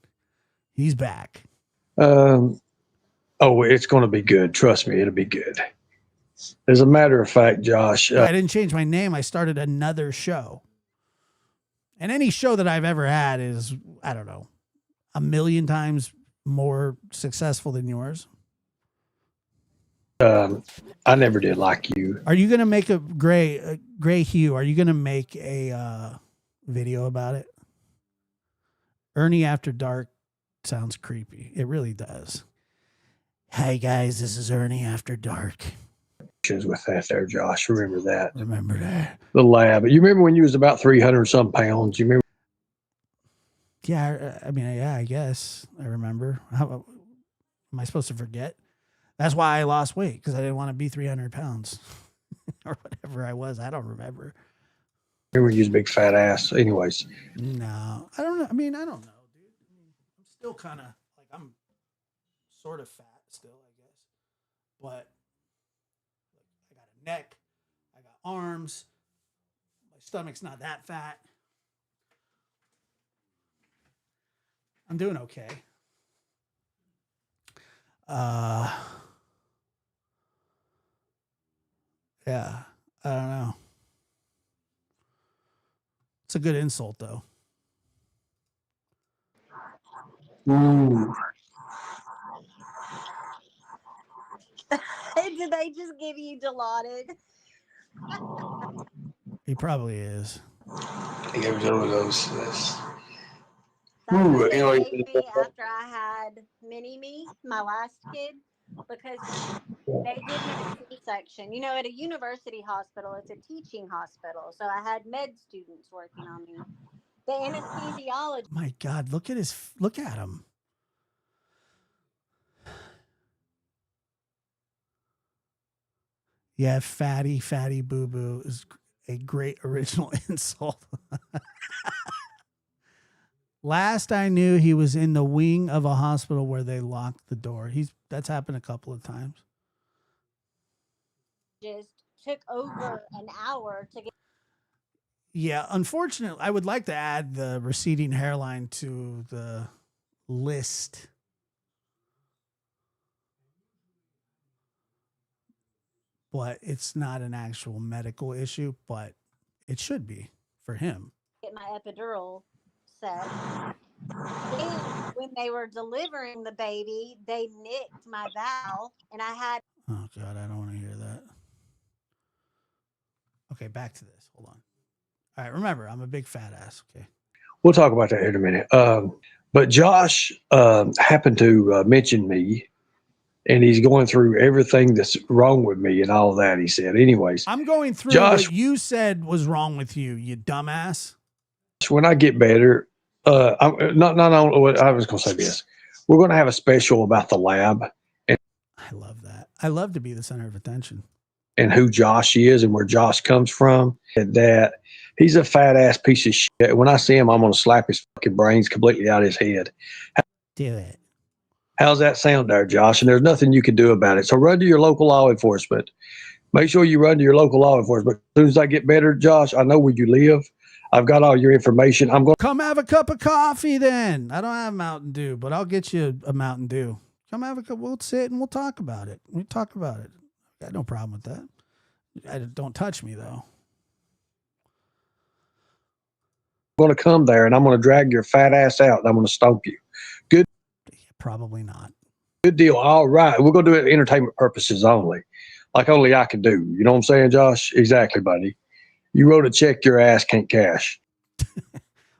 he's back. Oh, it's going to be good. Trust me, it'll be good. As a matter of fact, Josh, I didn't change my name. I started another show. And any show that I've ever had is, I don't know, 1,000,000 times more successful than yours. I never did like you. Are you going to make a gray hue? Are you going to make a video about it? Ernie After Dark sounds creepy. It really does. Hey guys, this is Ernie After Dark. With that there, Josh. Remember that. Remember that. The lab. You remember when you was about 300 some pounds? You remember? Yeah, I mean, yeah, I guess I remember. How am I supposed to forget? That's why I lost weight, because I didn't want to be 300 pounds or whatever I was. I don't remember. Remember you was a big fat ass. Anyways. No, I don't know. I mean, I don't know, dude. I mean, I'm still kind of like, I'm sort of fat still, I guess. But I got a neck, I got arms, my stomach's not that fat. I'm doing okay. Yeah, I don't know. It's a good insult, though. Ooh. Did they just give you Dilaudid? He probably is. He gave me one of those. That's Ooh, what they you know, gave me after I had Mini-Me, my last kid, because they did me a C-section. At a university hospital, it's a teaching hospital, so I had med students working on me. The anesthesiologist. My God, look at him. Yeah, fatty boo boo is a great original insult. Last I knew, he was in the wing of a hospital where they locked the door. That's happened a couple of times. Just took over an hour to get. Yeah, unfortunately, I would like to add the receding hairline to the list. But it's not an actual medical issue, but it should be for him. Get my epidural C-section. Then when they were delivering the baby, they nicked my bowel, and I had. Oh God, I don't want to hear that. Okay, back to this. Hold on. All right, remember, I'm a big fat ass. Okay. We'll talk about that in a minute. But Josh happened to mention me, and he's going through everything that's wrong with me and all that. He said, anyways, I'm going through Josh, what you said was wrong with you, you dumbass. when I get better, I'm not what I was going to say this. We're going to have a special about the lab I love that. I love to be the center of attention. and who Josh is and where Josh comes from. And that he's a fat ass piece of shit. When I see him, I'm going to slap his fucking brains completely out of his head. Do it. How's that sound there, Josh? And there's nothing you can do about it. So run to your local law enforcement. Make sure you run to your local law enforcement. As soon as I get better, Josh, I know where you live. I've got all your information. I'm going. Come have a cup of coffee then. I don't have Mountain Dew, but I'll get you a Mountain Dew. Come have a cup. We'll sit and we'll talk about it. We talk about it. I got no problem with that. Don't touch me though. I'm going to come there and I'm going to drag your fat ass out and I'm going to stomp you. Good. Probably not. Good deal. All right. We're going to do it for entertainment purposes only. Like only I can do. You know what I'm saying, Josh? Exactly, buddy. You wrote a check your ass can't cash.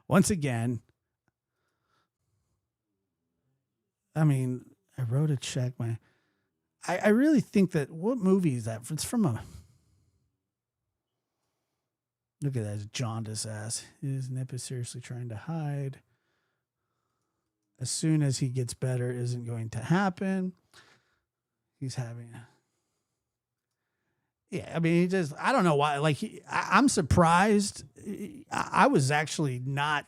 Once again, I mean, I wrote a check. I really think that, what movie is that? It's from a, look at that Jaundice ass. His nip is seriously trying to hide. As soon as he gets better, isn't going to happen. He's having yeah, I mean, he just, I don't know why. Like, I'm surprised. I was actually not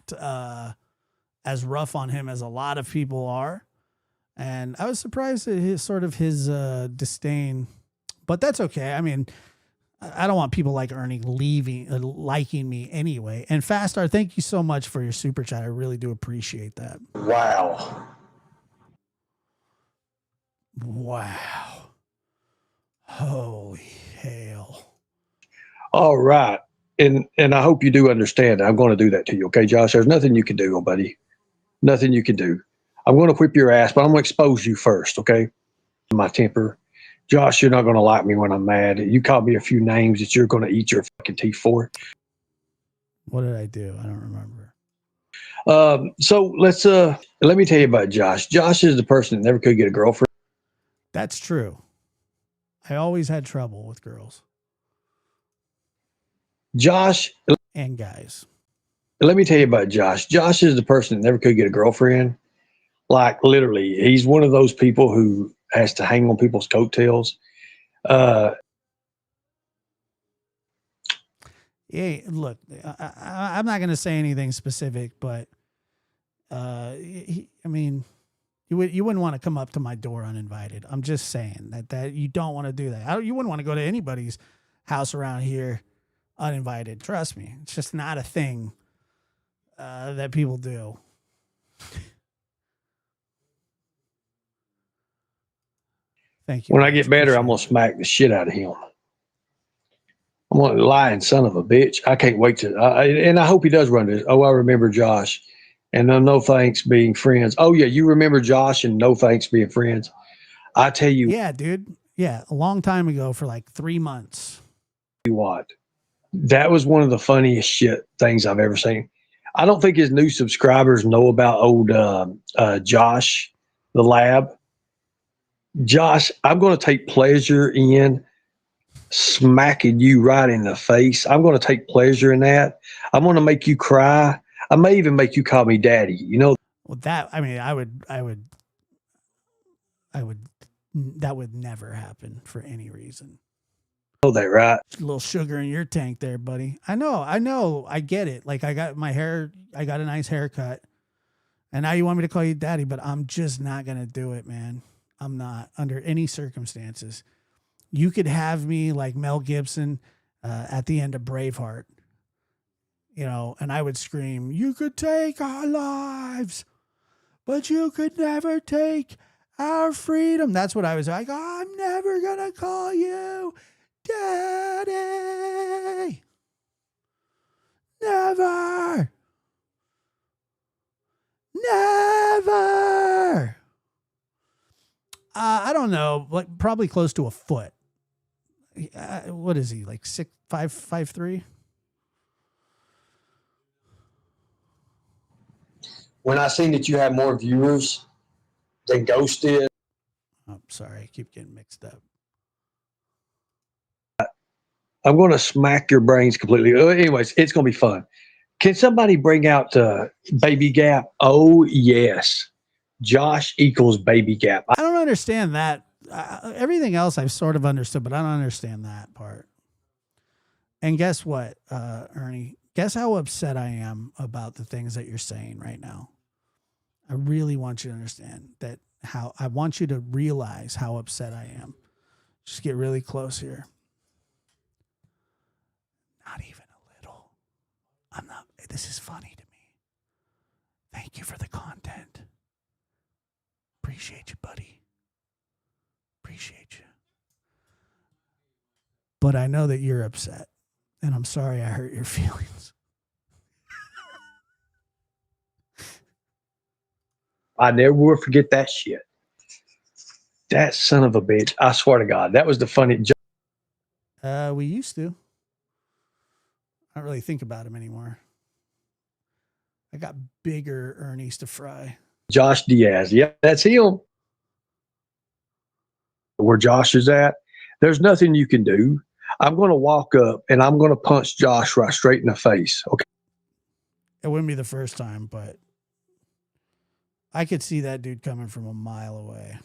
as rough on him as a lot of people are. And I was surprised at his disdain. But that's okay. I mean, I don't want people like Ernie liking me anyway. And Fastar, thank you so much for your super chat. I really do appreciate that. Wow. Holy hell. All right. And I hope you do understand. I'm going to do that to you. Okay, Josh? There's nothing you can do, buddy. Nothing you can do. I'm going to whip your ass, but I'm going to expose you first, okay? My temper. Josh, you're not going to like me when I'm mad. You called me a few names that you're going to eat your fucking teeth for. What did I do? I don't remember. So let me tell you about Josh. Josh is the person that never could get a girlfriend. That's true. I always had trouble with girls. Josh and guys. Let me tell you about Josh. Josh is the person that never could get a girlfriend. Like literally, he's one of those people who has to hang on people's coattails. Yeah, look, I'm not going to say anything specific, but I mean, you wouldn't want to come up to my door uninvited. I'm just saying that you don't want to do that. You wouldn't want to go to anybody's house around here uninvited. Trust me, it's just not a thing that people do. Thank you. When I get better, I'm going to smack the shit out of him. I'm going to lying son of a bitch. I can't wait to, and I hope he does run this. Oh, I remember Josh and no thanks being friends. Oh yeah. You remember Josh and no thanks being friends. I tell you. Yeah, dude. Yeah. A long time ago for like 3 months. What? That was one of the funniest shit things I've ever seen. I don't think his new subscribers know about old Josh, the lab. Josh, I'm going to take pleasure in smacking you right in the face. I'm going to take pleasure in that. I'm going to make you cry. I may even make you call me daddy. You know. Well, that, I mean, that would never happen for any reason. Know that, right? A little sugar in your tank there, buddy. I know. I get it. Like, I got a nice haircut. And now you want me to call you daddy, but I'm just not going to do it, man. I'm not under any circumstances. You could have me like Mel Gibson at the end of Braveheart, you know, and I would scream, "You could take our lives, but you could never take our freedom." That's what I was like. Oh, I'm never going to call you daddy. Never. don't know, like probably close to a foot. What is he, like 5'3"? When I seen that you had more viewers than Ghost did, Oh, sorry, I keep getting mixed up. I'm going to smack your brains completely. Anyways, it's going to be fun. Can somebody bring out Baby Gap? Oh, yes. Josh equals Baby Gap. I don't understand that. Everything else I've sort of understood, but I don't understand that part. And guess what, Ernie? Guess how upset I am about the things that you're saying right now. I really want you to understand that. How I want you to realize how upset I am. Just get really close here. Not even a little. I'm not. This is funny to me. Thank you for the content. Appreciate you, buddy. Appreciate you. But I know that you're upset, and I'm sorry I hurt your feelings. I never will forget that shit. That son of a bitch. I swear to God. That was the funny. We used to. I don't really think about him anymore. I got bigger Ernies to fry. Josh Diaz. Yep, that's him. Where Josh is at, there's nothing you can do. I'm going to walk up and I'm going to punch Josh right straight in the face. Okay. It wouldn't be the first time, but I could see that dude coming from a mile away.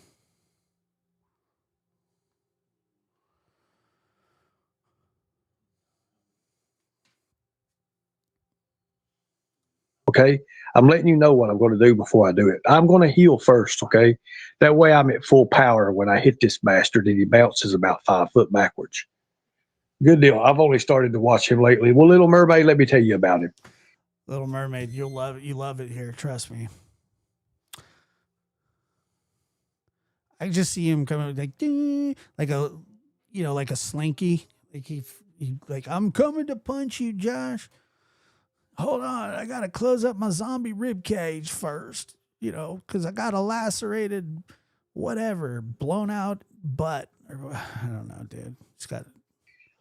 Okay. I'm letting you know what I'm going to do before I do it. I'm going to heal first. Okay. That way I'm at full power when I hit this bastard and he bounces about 5 foot backwards. Good deal. I've only started to watch him lately. Well, Little Mermaid, let me tell you about him. Little Mermaid, you'll love it. You love it here. Trust me. I just see him coming like, ding, like a, you know, like a slinky. Like he like, I'm coming to punch you, Josh. Hold on, I gotta close up my zombie rib cage first, you know, because I got a lacerated, whatever, blown out butt. Or, I don't know, dude. It's got.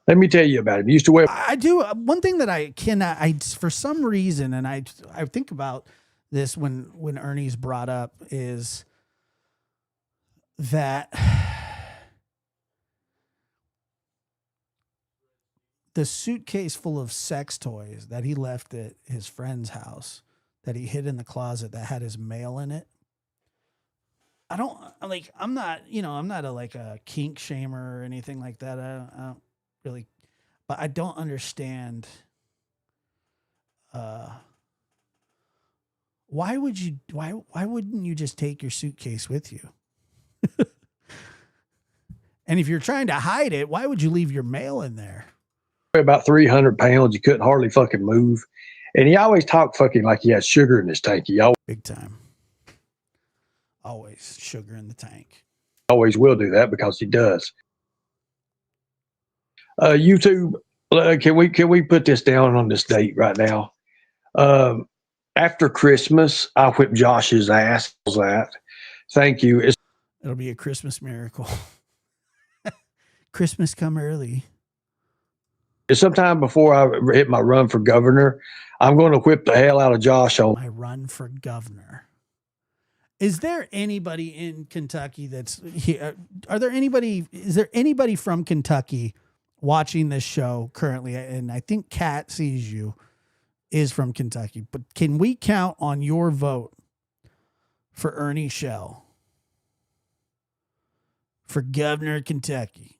Let me tell you about him. He used to wear. I do one thing that I cannot. I for some reason, and I think about this when Ernie's brought up is that the suitcase full of sex toys that he left at his friend's house that he hid in the closet that had his mail in it. I'm not a kink shamer or anything like that. I don't really, but I don't understand. Why wouldn't you just take your suitcase with you? And if you're trying to hide it, why would you leave your mail in there? About 300 pounds. You couldn't hardly fucking move. And he always talked fucking like he had sugar in his tank. He big time. Always sugar in the tank. Always will do that because he does. YouTube, can we put this down on this date right now? After Christmas, I whip Josh's ass. That. Thank you. It'll be a Christmas miracle. Christmas come early. Sometime before I hit my run for governor, I'm going to whip the hell out of Josh on my run for governor. Is there anybody in Kentucky that's here? Is there anybody from Kentucky watching this show currently? And I think Kat sees you is from Kentucky, but can we count on your vote for Ernie Shell for governor of Kentucky?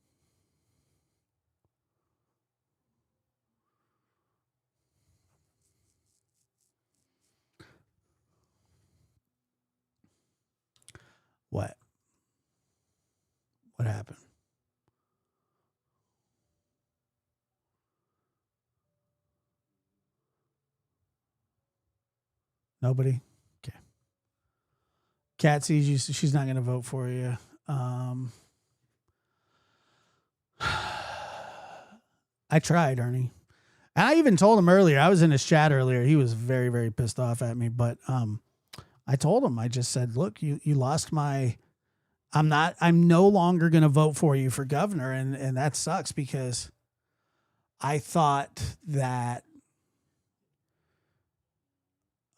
What happened? Nobody? Okay. Kat sees you, so she's not going to vote for you. I tried, Ernie. And I even told him earlier, I was in his chat earlier. He was very, very pissed off at me, but I told him, I just said, look, you lost my I'm no longer going to vote for you for governor. And that sucks because I thought that,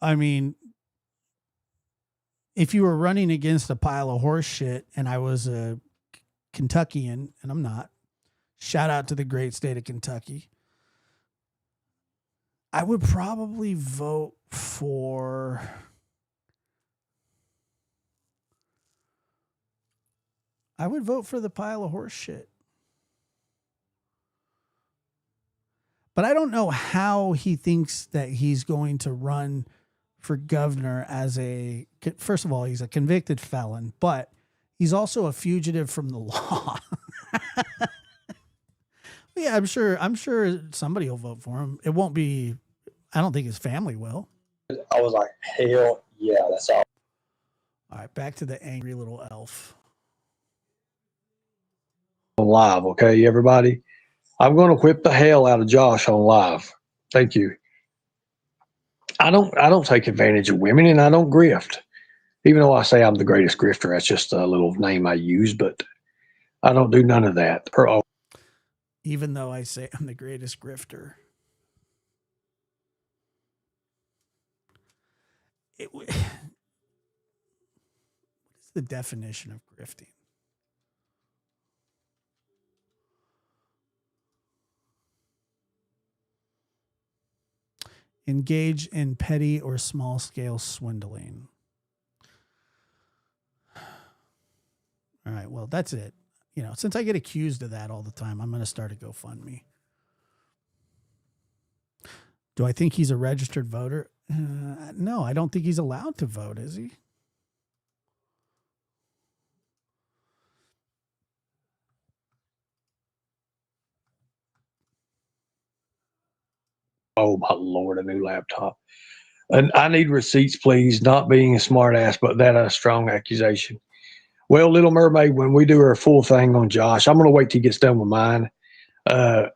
I mean, if you were running against a pile of horse shit and I was a Kentuckian, and I'm not, shout out to the great state of Kentucky, I would probably vote for the pile of horse shit. But I don't know how he thinks that he's going to run for governor as first of all, he's a convicted felon, but he's also a fugitive from the law. Yeah, I'm sure somebody will vote for him. It won't be, I don't think his family will. I was like, hell yeah, that's all. All right, back to the angry little elf. On live, okay, everybody? I'm going to whip the hell out of Josh on live. Thank you. I don't take advantage of women, and I don't grift. Even though I say I'm the greatest grifter, that's just a little name I use, but I don't do none of that. Even though I say I'm the greatest grifter. What is the definition of grifting? Engage in petty or small scale swindling. All right, well, that's it. You know, since I get accused of that all the time, I'm going to start a GoFundMe. Do I think he's a registered voter? No, I don't think he's allowed to vote, is he? Oh, my Lord, a new laptop. And I need receipts, please. Not being a smart ass, but that a strong accusation. Well, Little Mermaid, when we do our full thing on Josh, I'm going to wait till he gets done with mine.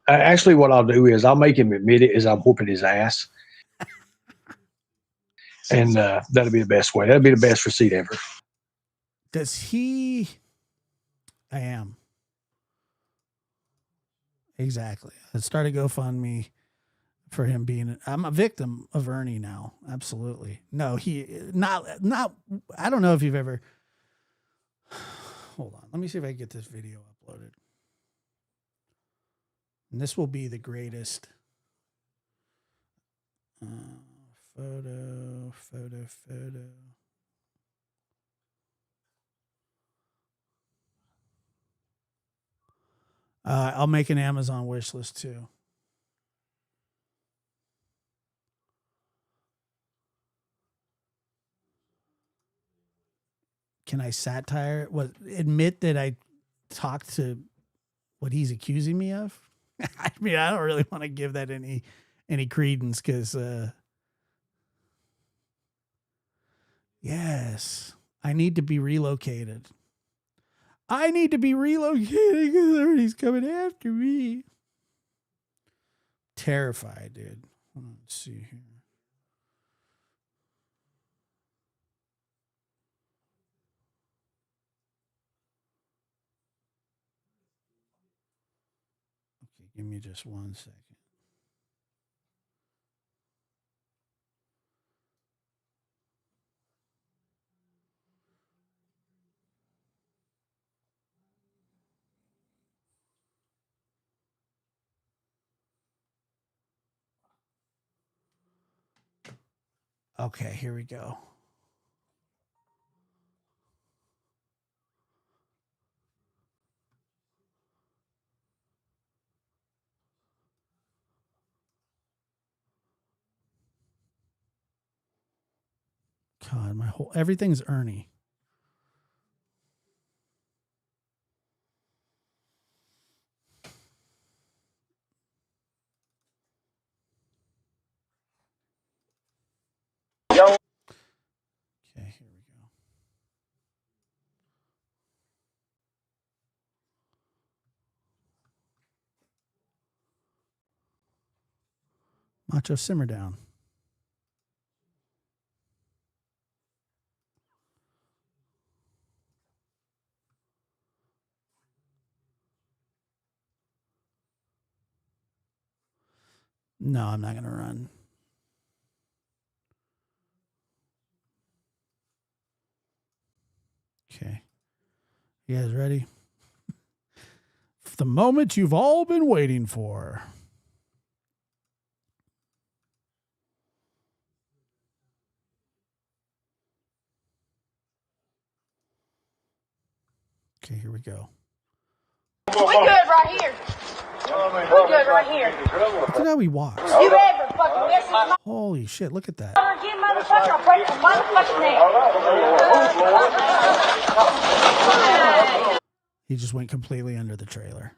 Actually, what I'll do is I'll make him admit it as I'm whooping his ass. And that'll be the best way. That'll be the best receipt ever. Does he? I am. Exactly. Let's start a GoFundMe for him being. I'm a victim of Ernie now. Absolutely. No, not. I don't know if you've ever. Hold on. Let me see if I can get this video uploaded. And this will be the greatest. Photo. I'll make an Amazon wish list too. Can I satire? Admit that I talked to what he's accusing me of? I mean, I don't really want to give that any credence because, yes, I need to be relocated. I need to be relocated because Ernie's coming after me. Terrified, dude. Let's see here. Okay, give me just 1 second. Okay, here we go. God, everything's Ernie. Okay, here we go. Macho, simmer down. No, I'm not going to run. Okay. You guys ready? The moment you've all been waiting for. Okay, here we go. We good right here. We good right here. Look at how he walks. You ever fucking mess with my Holy shit, look at that. again, motherfucker? I'll break your motherfucking neck. He just went completely under the trailer.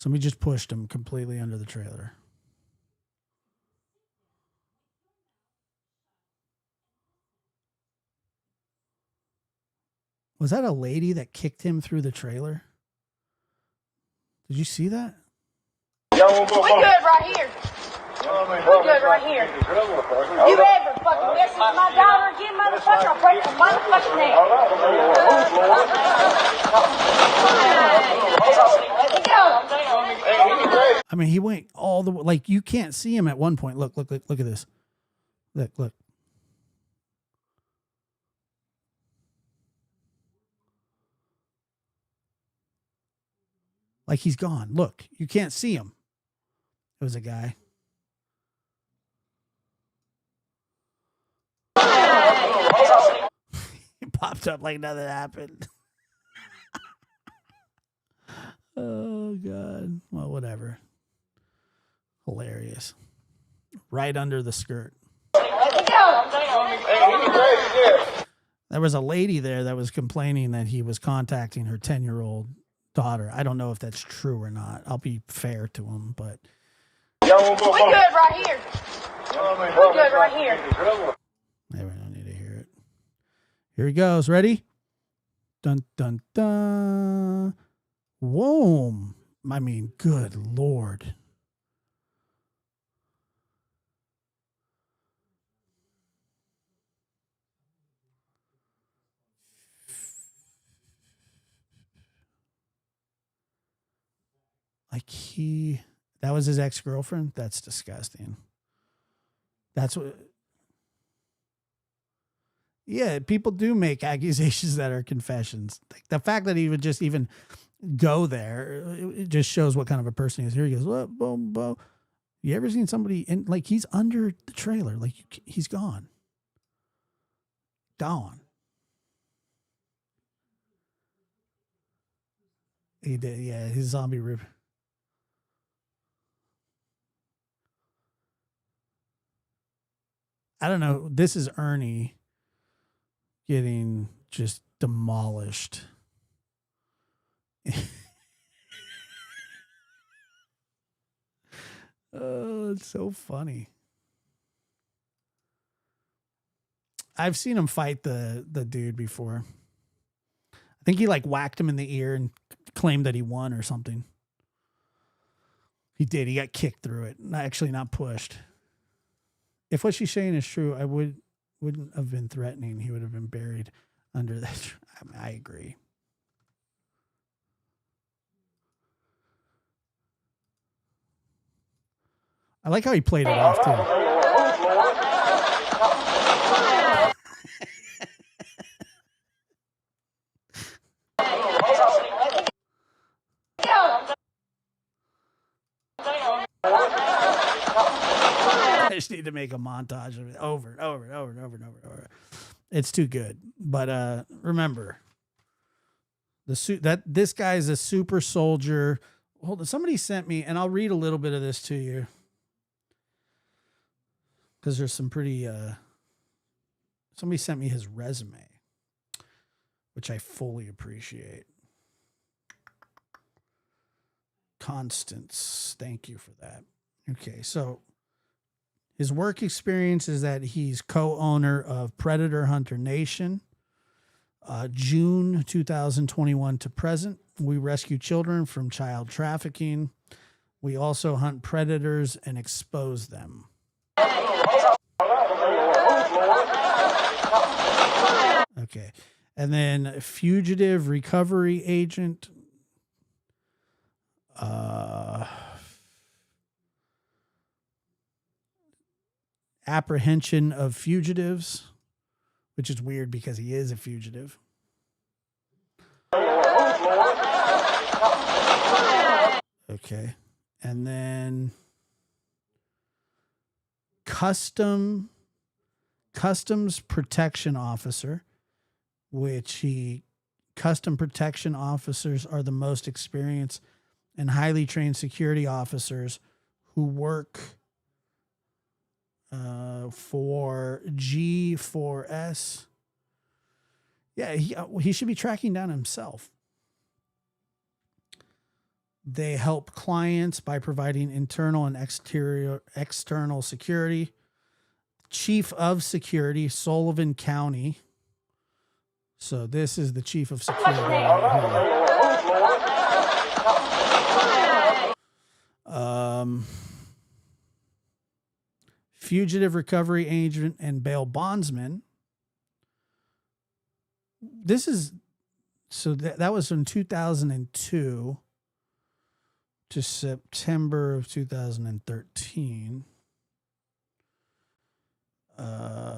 Somebody just pushed him completely under the trailer. Was that a lady that kicked him through the trailer? Did you see that? We good right here. We good right here. You ever fucking mess with my daughter again, motherfucker? I'll break your motherfucking neck. I mean, he went all the way. Like, you can't see him at one point. Look at this. Look. Like, he's gone. Look, you can't see him. It was a guy. He popped up like nothing happened. Oh, God. Well, whatever. Hilarious. Right under the skirt. There was a lady there that was complaining that he was contacting her 10-year-old daughter. I don't know if that's true or not. I'll be fair to him, but We good right here. We good right here. maybe I don't need to hear it. Here he goes. Ready? Dun, dun, dun. Whoa. I mean, good Lord. Like that was his ex-girlfriend? That's disgusting. That's what. Yeah, people do make accusations that are confessions. Like the fact that he would just even go there, it just shows what kind of a person he is. Here he goes, boom, boom, boom. You ever seen somebody in, like, he's under the trailer, like he's gone. Gone. He did, yeah, his zombie rib. I don't know. This is Ernie getting just demolished. Oh, it's so funny. I've seen him fight the dude before. I think he like whacked him in the ear and claimed that he won or something. He did. He got kicked through it. Actually, not pushed. If what she's saying is true, I wouldn't have been threatening. He would have been buried under that. I agree. I like how he played it off too. I just need to make a montage of it over and over and over and over and over and over. It's too good. But remember, this guy's a super soldier. Hold on, somebody sent me, and I'll read a little bit of this to you. Because there's some pretty somebody sent me his resume, which I fully appreciate. Constance, thank you for that. Okay, so his work experience is that he's co-owner of Predator Hunter Nation. June 2021 to present, we rescue children from child trafficking. We also hunt predators and expose them. Okay. And then fugitive recovery agent. apprehension of fugitives, which is weird because he is a fugitive. Okay. And then customs protection officer, custom protection officers are the most experienced and highly trained security officers who work for G4S. Yeah, he should be tracking down himself. They help clients by providing internal and external security. Chief of Security, Sullivan County. So this is the chief of security right here. Fugitive recovery agent and bail bondsman. This is so that was from 2002 to September of 2013.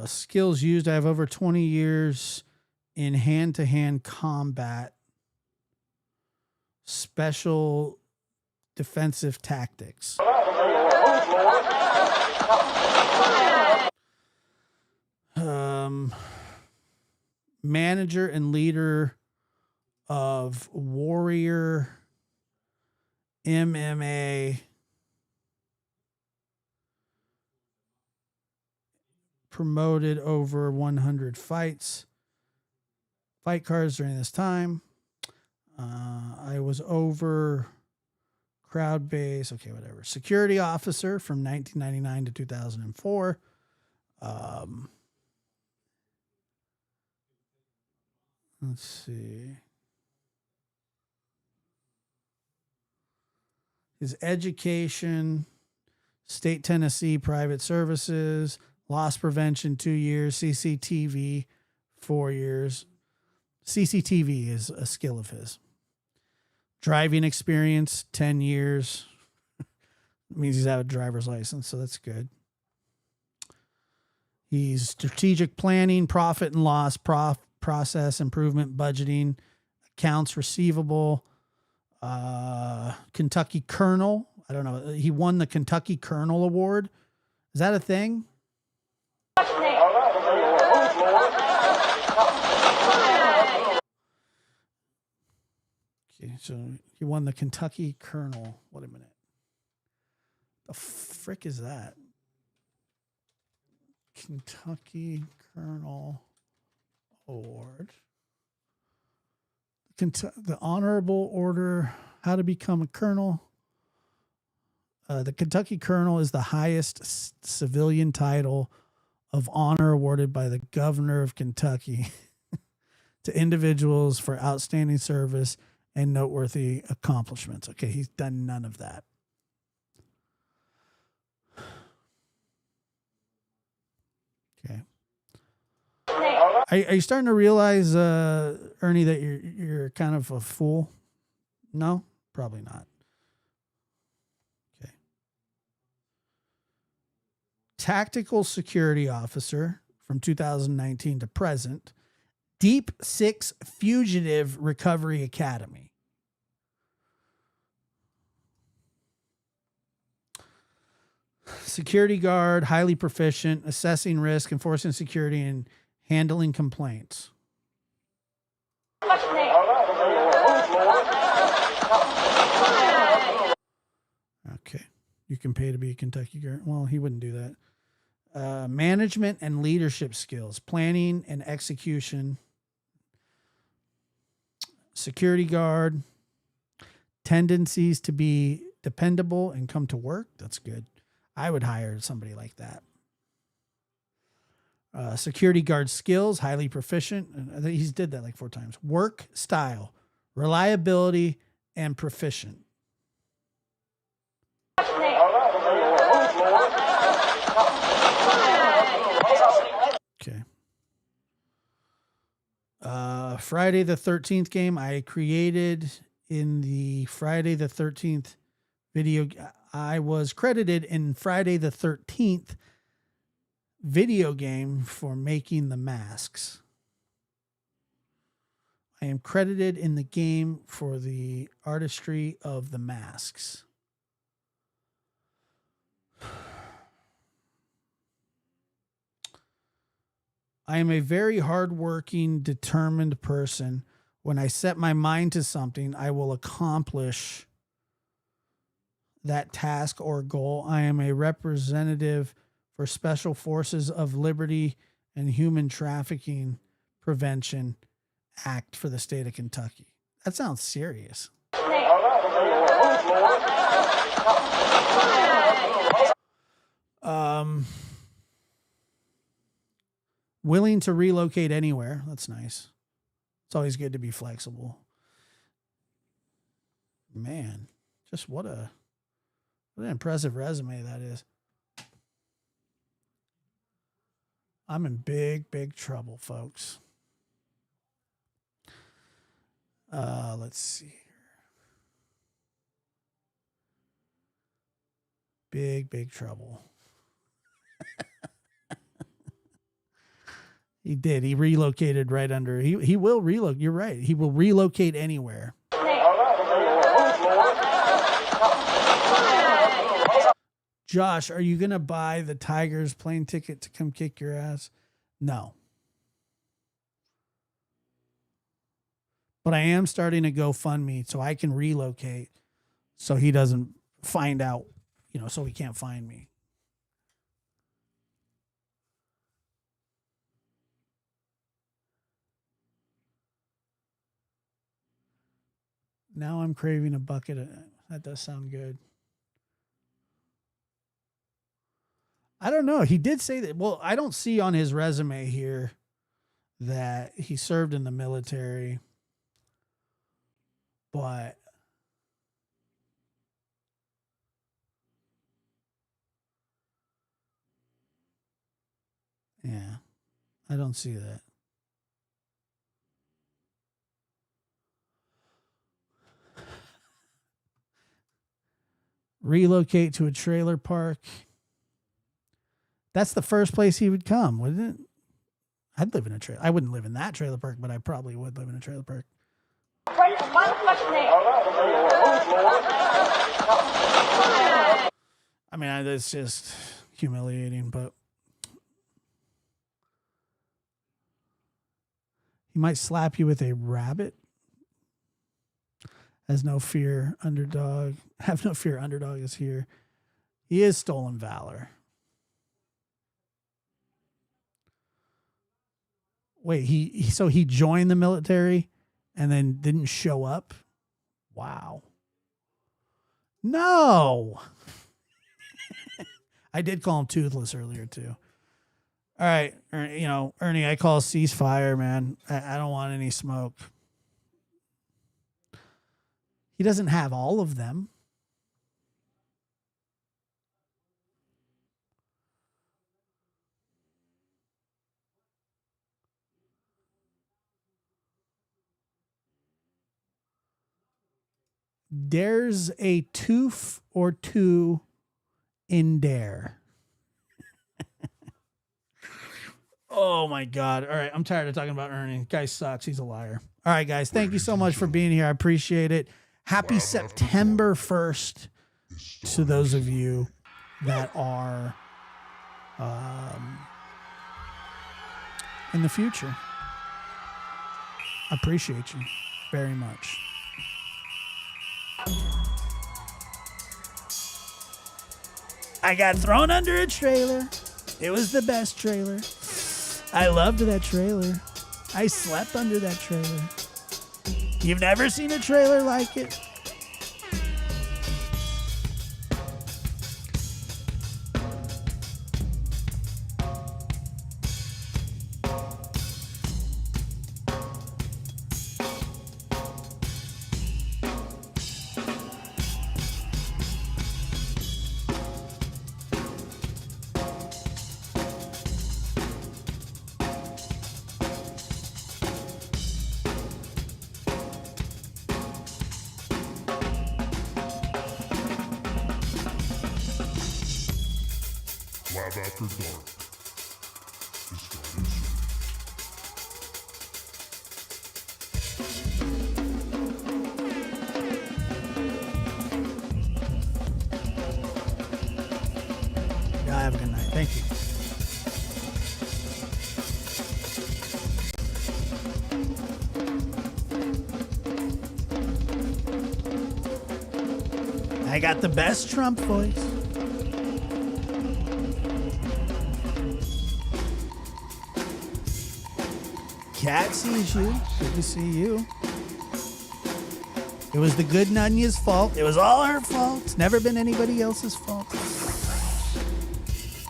Skills used. I have over 20 years in hand-to-hand combat, special defensive tactics. Manager and leader of Warrior MMA promoted over 100 fight cards during this time. I was over crowd base. Okay, whatever. Security officer from 1999 to 2004. Let's see. His education, State Tennessee Private Services, loss prevention 2 years, CCTV 4 years. CCTV is a skill of his. Driving experience 10 years. It means he's out of driver's license, so that's good. He's strategic planning, profit and loss, process improvement, budgeting, accounts receivable, Kentucky Colonel. I don't know. He won the Kentucky Colonel Award. Is that a thing? Okay, so he won the Kentucky Colonel. Wait a minute. The frick is that? Kentucky Colonel Award. The Honorable Order, how to become a colonel. The Kentucky Colonel is the highest civilian title of honor awarded by the governor of Kentucky to individuals for outstanding service and noteworthy accomplishments. Okay, he's done none of that. Okay. Are you starting to realize, Ernie, that you're kind of a fool? No, probably not. Okay. Tactical Security Officer from 2019 to present. Deep Six Fugitive Recovery Academy. Security guard, highly proficient, assessing risk, enforcing security, and handling complaints. Okay. You can pay to be a Kentucky guard. Well, he wouldn't do that. Management and leadership skills, planning and execution. Security guard, tendencies to be dependable and come to work. That's good. I would hire somebody like that. Security guard skills, highly proficient. I think he's did that like 4 times. Work style, reliability, and proficient. Okay. Friday the 13th game I created in the Friday the 13th video. I was credited in Friday the 13th video game for making the masks. I am credited in the game for the artistry of the masks. I am a very hardworking, determined person. When I set my mind to something, I will accomplish that task or goal. I am a representative for Special Forces of Liberty and Human Trafficking Prevention Act for the state of Kentucky. That sounds serious. Willing to relocate anywhere. That's nice. It's always good to be flexible. Man, just what an impressive resume that is. I'm in big, big trouble, folks. Let's see here. Big, big trouble. He did. He relocated right under. He will relocate. You're right. He will relocate anywhere. Josh, are you going to buy the Tigers plane ticket to come kick your ass? No. But I am starting a GoFundMe so I can relocate so he doesn't find out, so he can't find me. Now I'm craving a bucket of, that does sound good. I don't know. He did say that. Well, I don't see on his resume here that he served in the military, but yeah, I don't see that. Relocate to a trailer park. That's the first place he would come, wouldn't it? I'd live in a trailer. I wouldn't live in that trailer park, but I probably would live in a trailer park. I mean, it's just humiliating, but he might slap you with a rabbit. Has no fear, underdog. Have no fear, underdog is here. He is stolen valor. Wait, so he joined the military and then didn't show up? Wow. No. I did call him toothless earlier too. All right, Ernie, I call ceasefire, man. I don't want any smoke. He doesn't have all of them. There's a tooth or two in there. Oh my God. All right. I'm tired of talking about Ernie. Guy sucks. He's a liar. All right, guys. Thank you so much for being here. I appreciate it. Happy September 1st to those of you that are in the future. Appreciate you very much. I got thrown under a trailer. It was the best trailer. I loved that trailer. I slept under that trailer. You've never seen a trailer like it? Lab After Dark. Thank you. I got the best Trump voice. Cat sees you. Good to see you. It was the good Nunya's fault. It was all her fault. It's never been anybody else's fault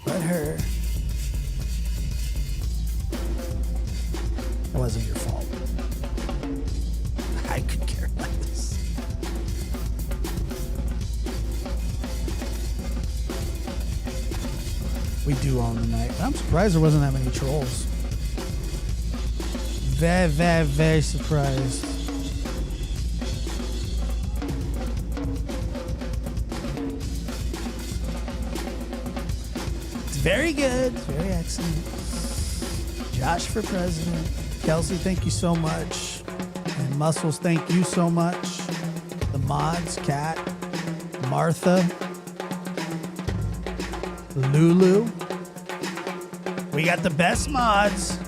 but her. It wasn't your fault. I could care less. We do own the night. I'm surprised there wasn't that many trolls. Very, very, very surprised. It's very good. Very excellent. Josh for president. Kelsey, thank you so much. And Muscles, thank you so much. The mods, Kat, Martha, Lulu. We got the best mods.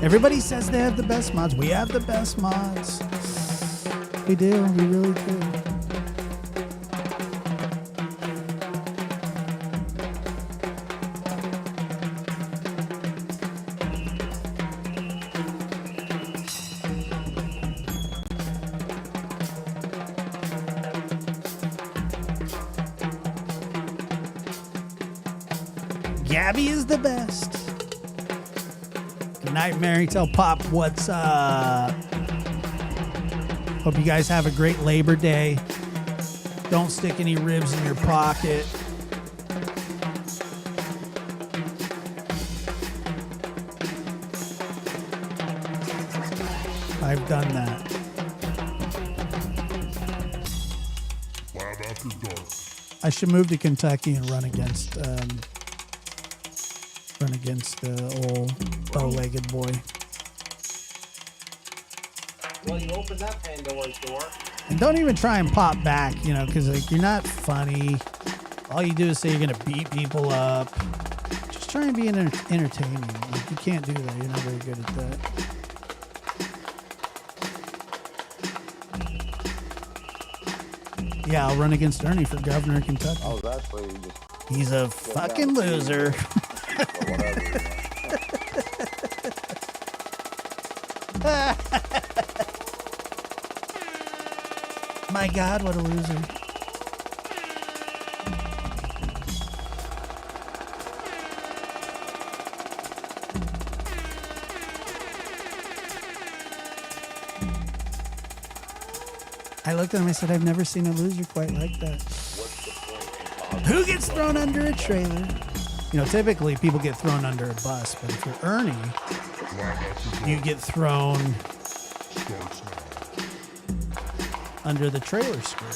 Everybody says they have the best mods. We have the best mods. We do. We really do. Gabby is the best. Good night, Mary. Tell Pop what's up. Hope you guys have a great Labor Day. Don't stick any ribs in your pocket. I've done that. Lab After Dark. I should move to Kentucky and run against the old bow-legged boy. Well, you opened that Pandora's door. And don't even try and pop back, you know, because like you're not funny. All you do is say you're gonna beat people up. Just try and be entertaining. Like, you can't do that. You're not very good at that. Yeah, I'll run against Ernie for governor of Kentucky. I was actually just He's a fucking loser. whatever. You know. My God, what a loser. I looked at him, I said, I've never seen a loser quite like that. Who gets thrown under a trailer? You know, typically people get thrown under a bus, but if you're Ernie, you get thrown Starts now. under the trailer skirt,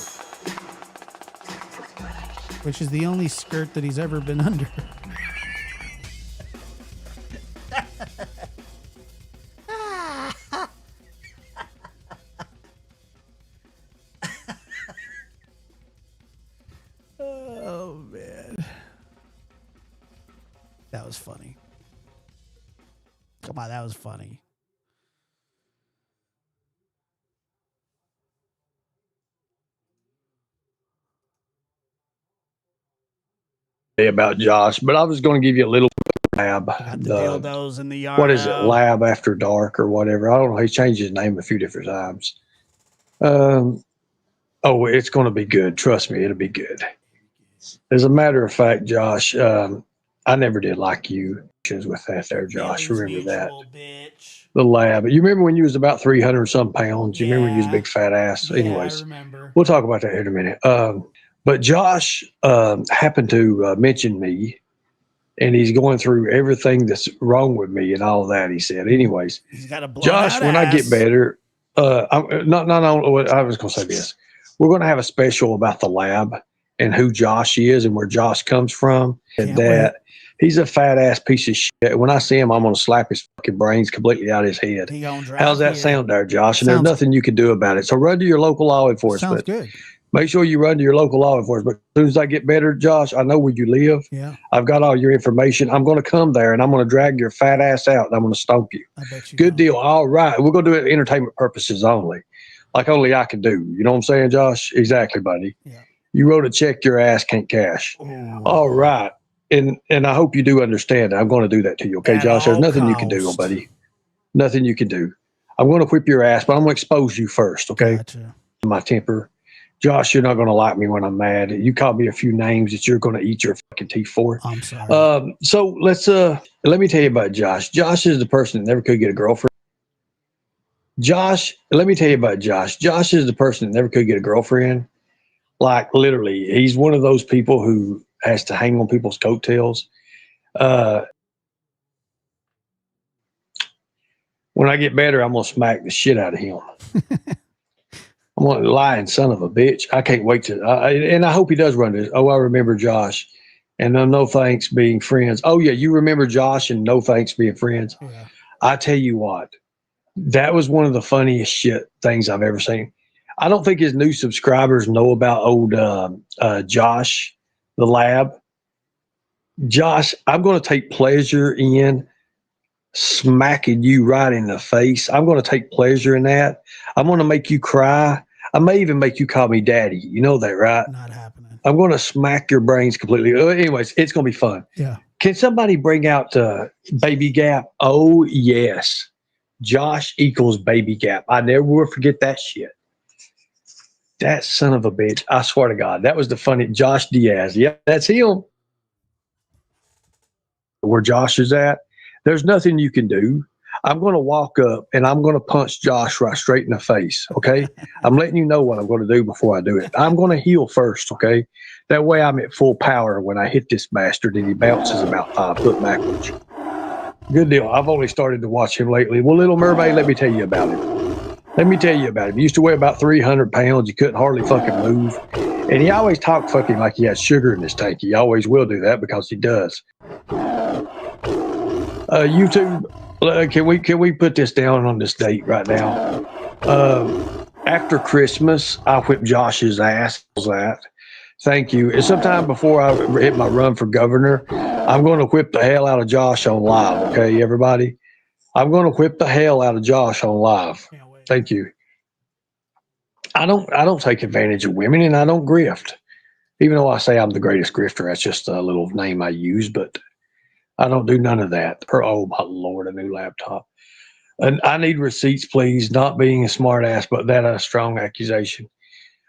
which is the only skirt that he's ever been under. Oh, man. That was funny. Come on, that was funny. About Josh, but I was going to give you a little lab. Got the dildos in the yard. What is it? Lab After Dark or whatever. I don't know. He changed his name a few different times. Oh, it's going to be good. Trust me, it'll be good. As a matter of fact, Josh, I never did like you with that there, Josh. Remember that? Bitch. The lab. You remember when you was about 300 some pounds? You remember when you was a big fat ass? Yeah, Anyways, I remember. we'll talk about that here in a minute. But Josh happened to mention me, and he's going through everything that's wrong with me and all of that, he said. Anyways, He's got a blown Josh, out when ass. I get better, I'm not I was going to say this. We're going to have a special about the lab and who Josh is and where Josh comes from. And Can't that he's a fat ass piece of shit. When I see him, I'm going to slap his fucking brains completely out of his head. He gonna drive How's that here. sound there, Josh? And Sounds- there's nothing you can do about it. So run to your local law Sounds enforcement. good. Make sure you run to your local law enforcement. As soon as I get better, Josh, I know where you live. Yeah. I've got all your information. I'm going to come there and I'm going to drag your fat ass out and I'm going to stomp you. I bet you. Good deal. All right. We're going to do it for entertainment purposes only. Like only I can do. You know what I'm saying, Josh? Exactly, buddy. Yeah. You wrote a check your ass can't cash. Ooh. All right. And I hope you do understand. I'm going to do that to you. Okay, At Josh? There's all nothing you can do, cost. buddy. Nothing you can do. I'm going to whip your ass, but I'm going to expose you first, okay? Gotcha. My temper. Josh, you're not going to like me when I'm mad. You called me a few names that you're going to eat your fucking teeth for. I'm sorry. So let me tell you about Josh. Josh is the person that never could get a girlfriend. Josh, let me tell you about Josh. Josh is the person that never could get a girlfriend. Like literally, he's one of those people who has to hang on people's coattails. When I get better, I'm going to smack the shit out of him. I'm going to lying son of a bitch. I can't wait to, and I hope he does run this. Oh, I remember Josh and no thanks being friends. Oh yeah. You remember Josh and no thanks being friends. Yeah. I tell you what, that was one of the funniest shit things I've ever seen. I don't think his new subscribers know about old Josh, the lab. Josh, I'm going to take pleasure in smacking you right in the face. I'm going to take pleasure in that. I'm going to make you cry. I may even make you call me daddy. You know that, right? Not happening. I'm going to smack your brains completely. Anyways, it's going to be fun. Yeah. Can somebody bring out Baby Gap? Oh, yes. Josh equals Baby Gap. I never will forget that shit. That son of a bitch. I swear to God. That was the funny Josh Diaz. Yep, that's him. Where Josh is at, there's nothing you can do. I'm going to walk up and I'm going to punch Josh right straight in the face. Okay. I'm letting you know what I'm going to do before I do it. I'm going to heal first. Okay. That way I'm at full power when I hit this bastard and he bounces about 5 foot backwards. Good deal. I've only started to watch him lately. Well, Little Mermaid, let me tell you about him. Let me tell you about him. He used to weigh about 300 pounds. He couldn't hardly fucking move. And he always talked fucking like he had sugar in his tank. He always will do that because he does. YouTube, can we put this down on this date right now? After Christmas, I whipped Josh's ass. Thank you. And sometime before I hit my run for governor, I'm going to whip the hell out of Josh on live. Okay, everybody? I'm going to whip the hell out of Josh on live. Thank you. I don't take advantage of women and I don't grift. Even though I say I'm the greatest grifter, that's just a little name I use, but I don't do none of that. Oh my Lord, a new laptop. And I need receipts, please. Not being a smart ass, but that a strong accusation.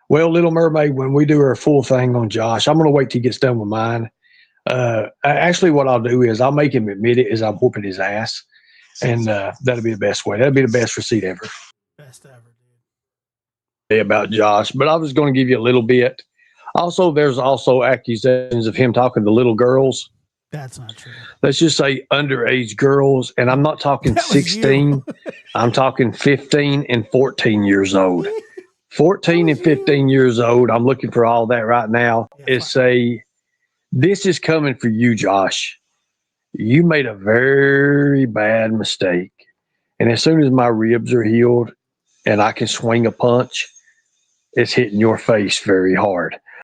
Well, Little Mermaid, when we do our full thing on Josh, I'm going to wait till he gets done with mine. Actually, what I'll do is I'll make him admit it as I'm whooping his ass. And that'll be the best way. That'll be the best receipt ever. Best ever, dude. About Josh, but I was going to give you a little bit. Also, there's also accusations of him talking to little girls. That's not true. Let's just say underage girls, and I'm not talking 16. I'm talking 15 and 14 years old. 14 and 15 years old. I'm looking for all that right now. This is coming for you, Josh. You made a very bad mistake. And as soon as my ribs are healed and I can swing a punch, it's hitting your face very hard.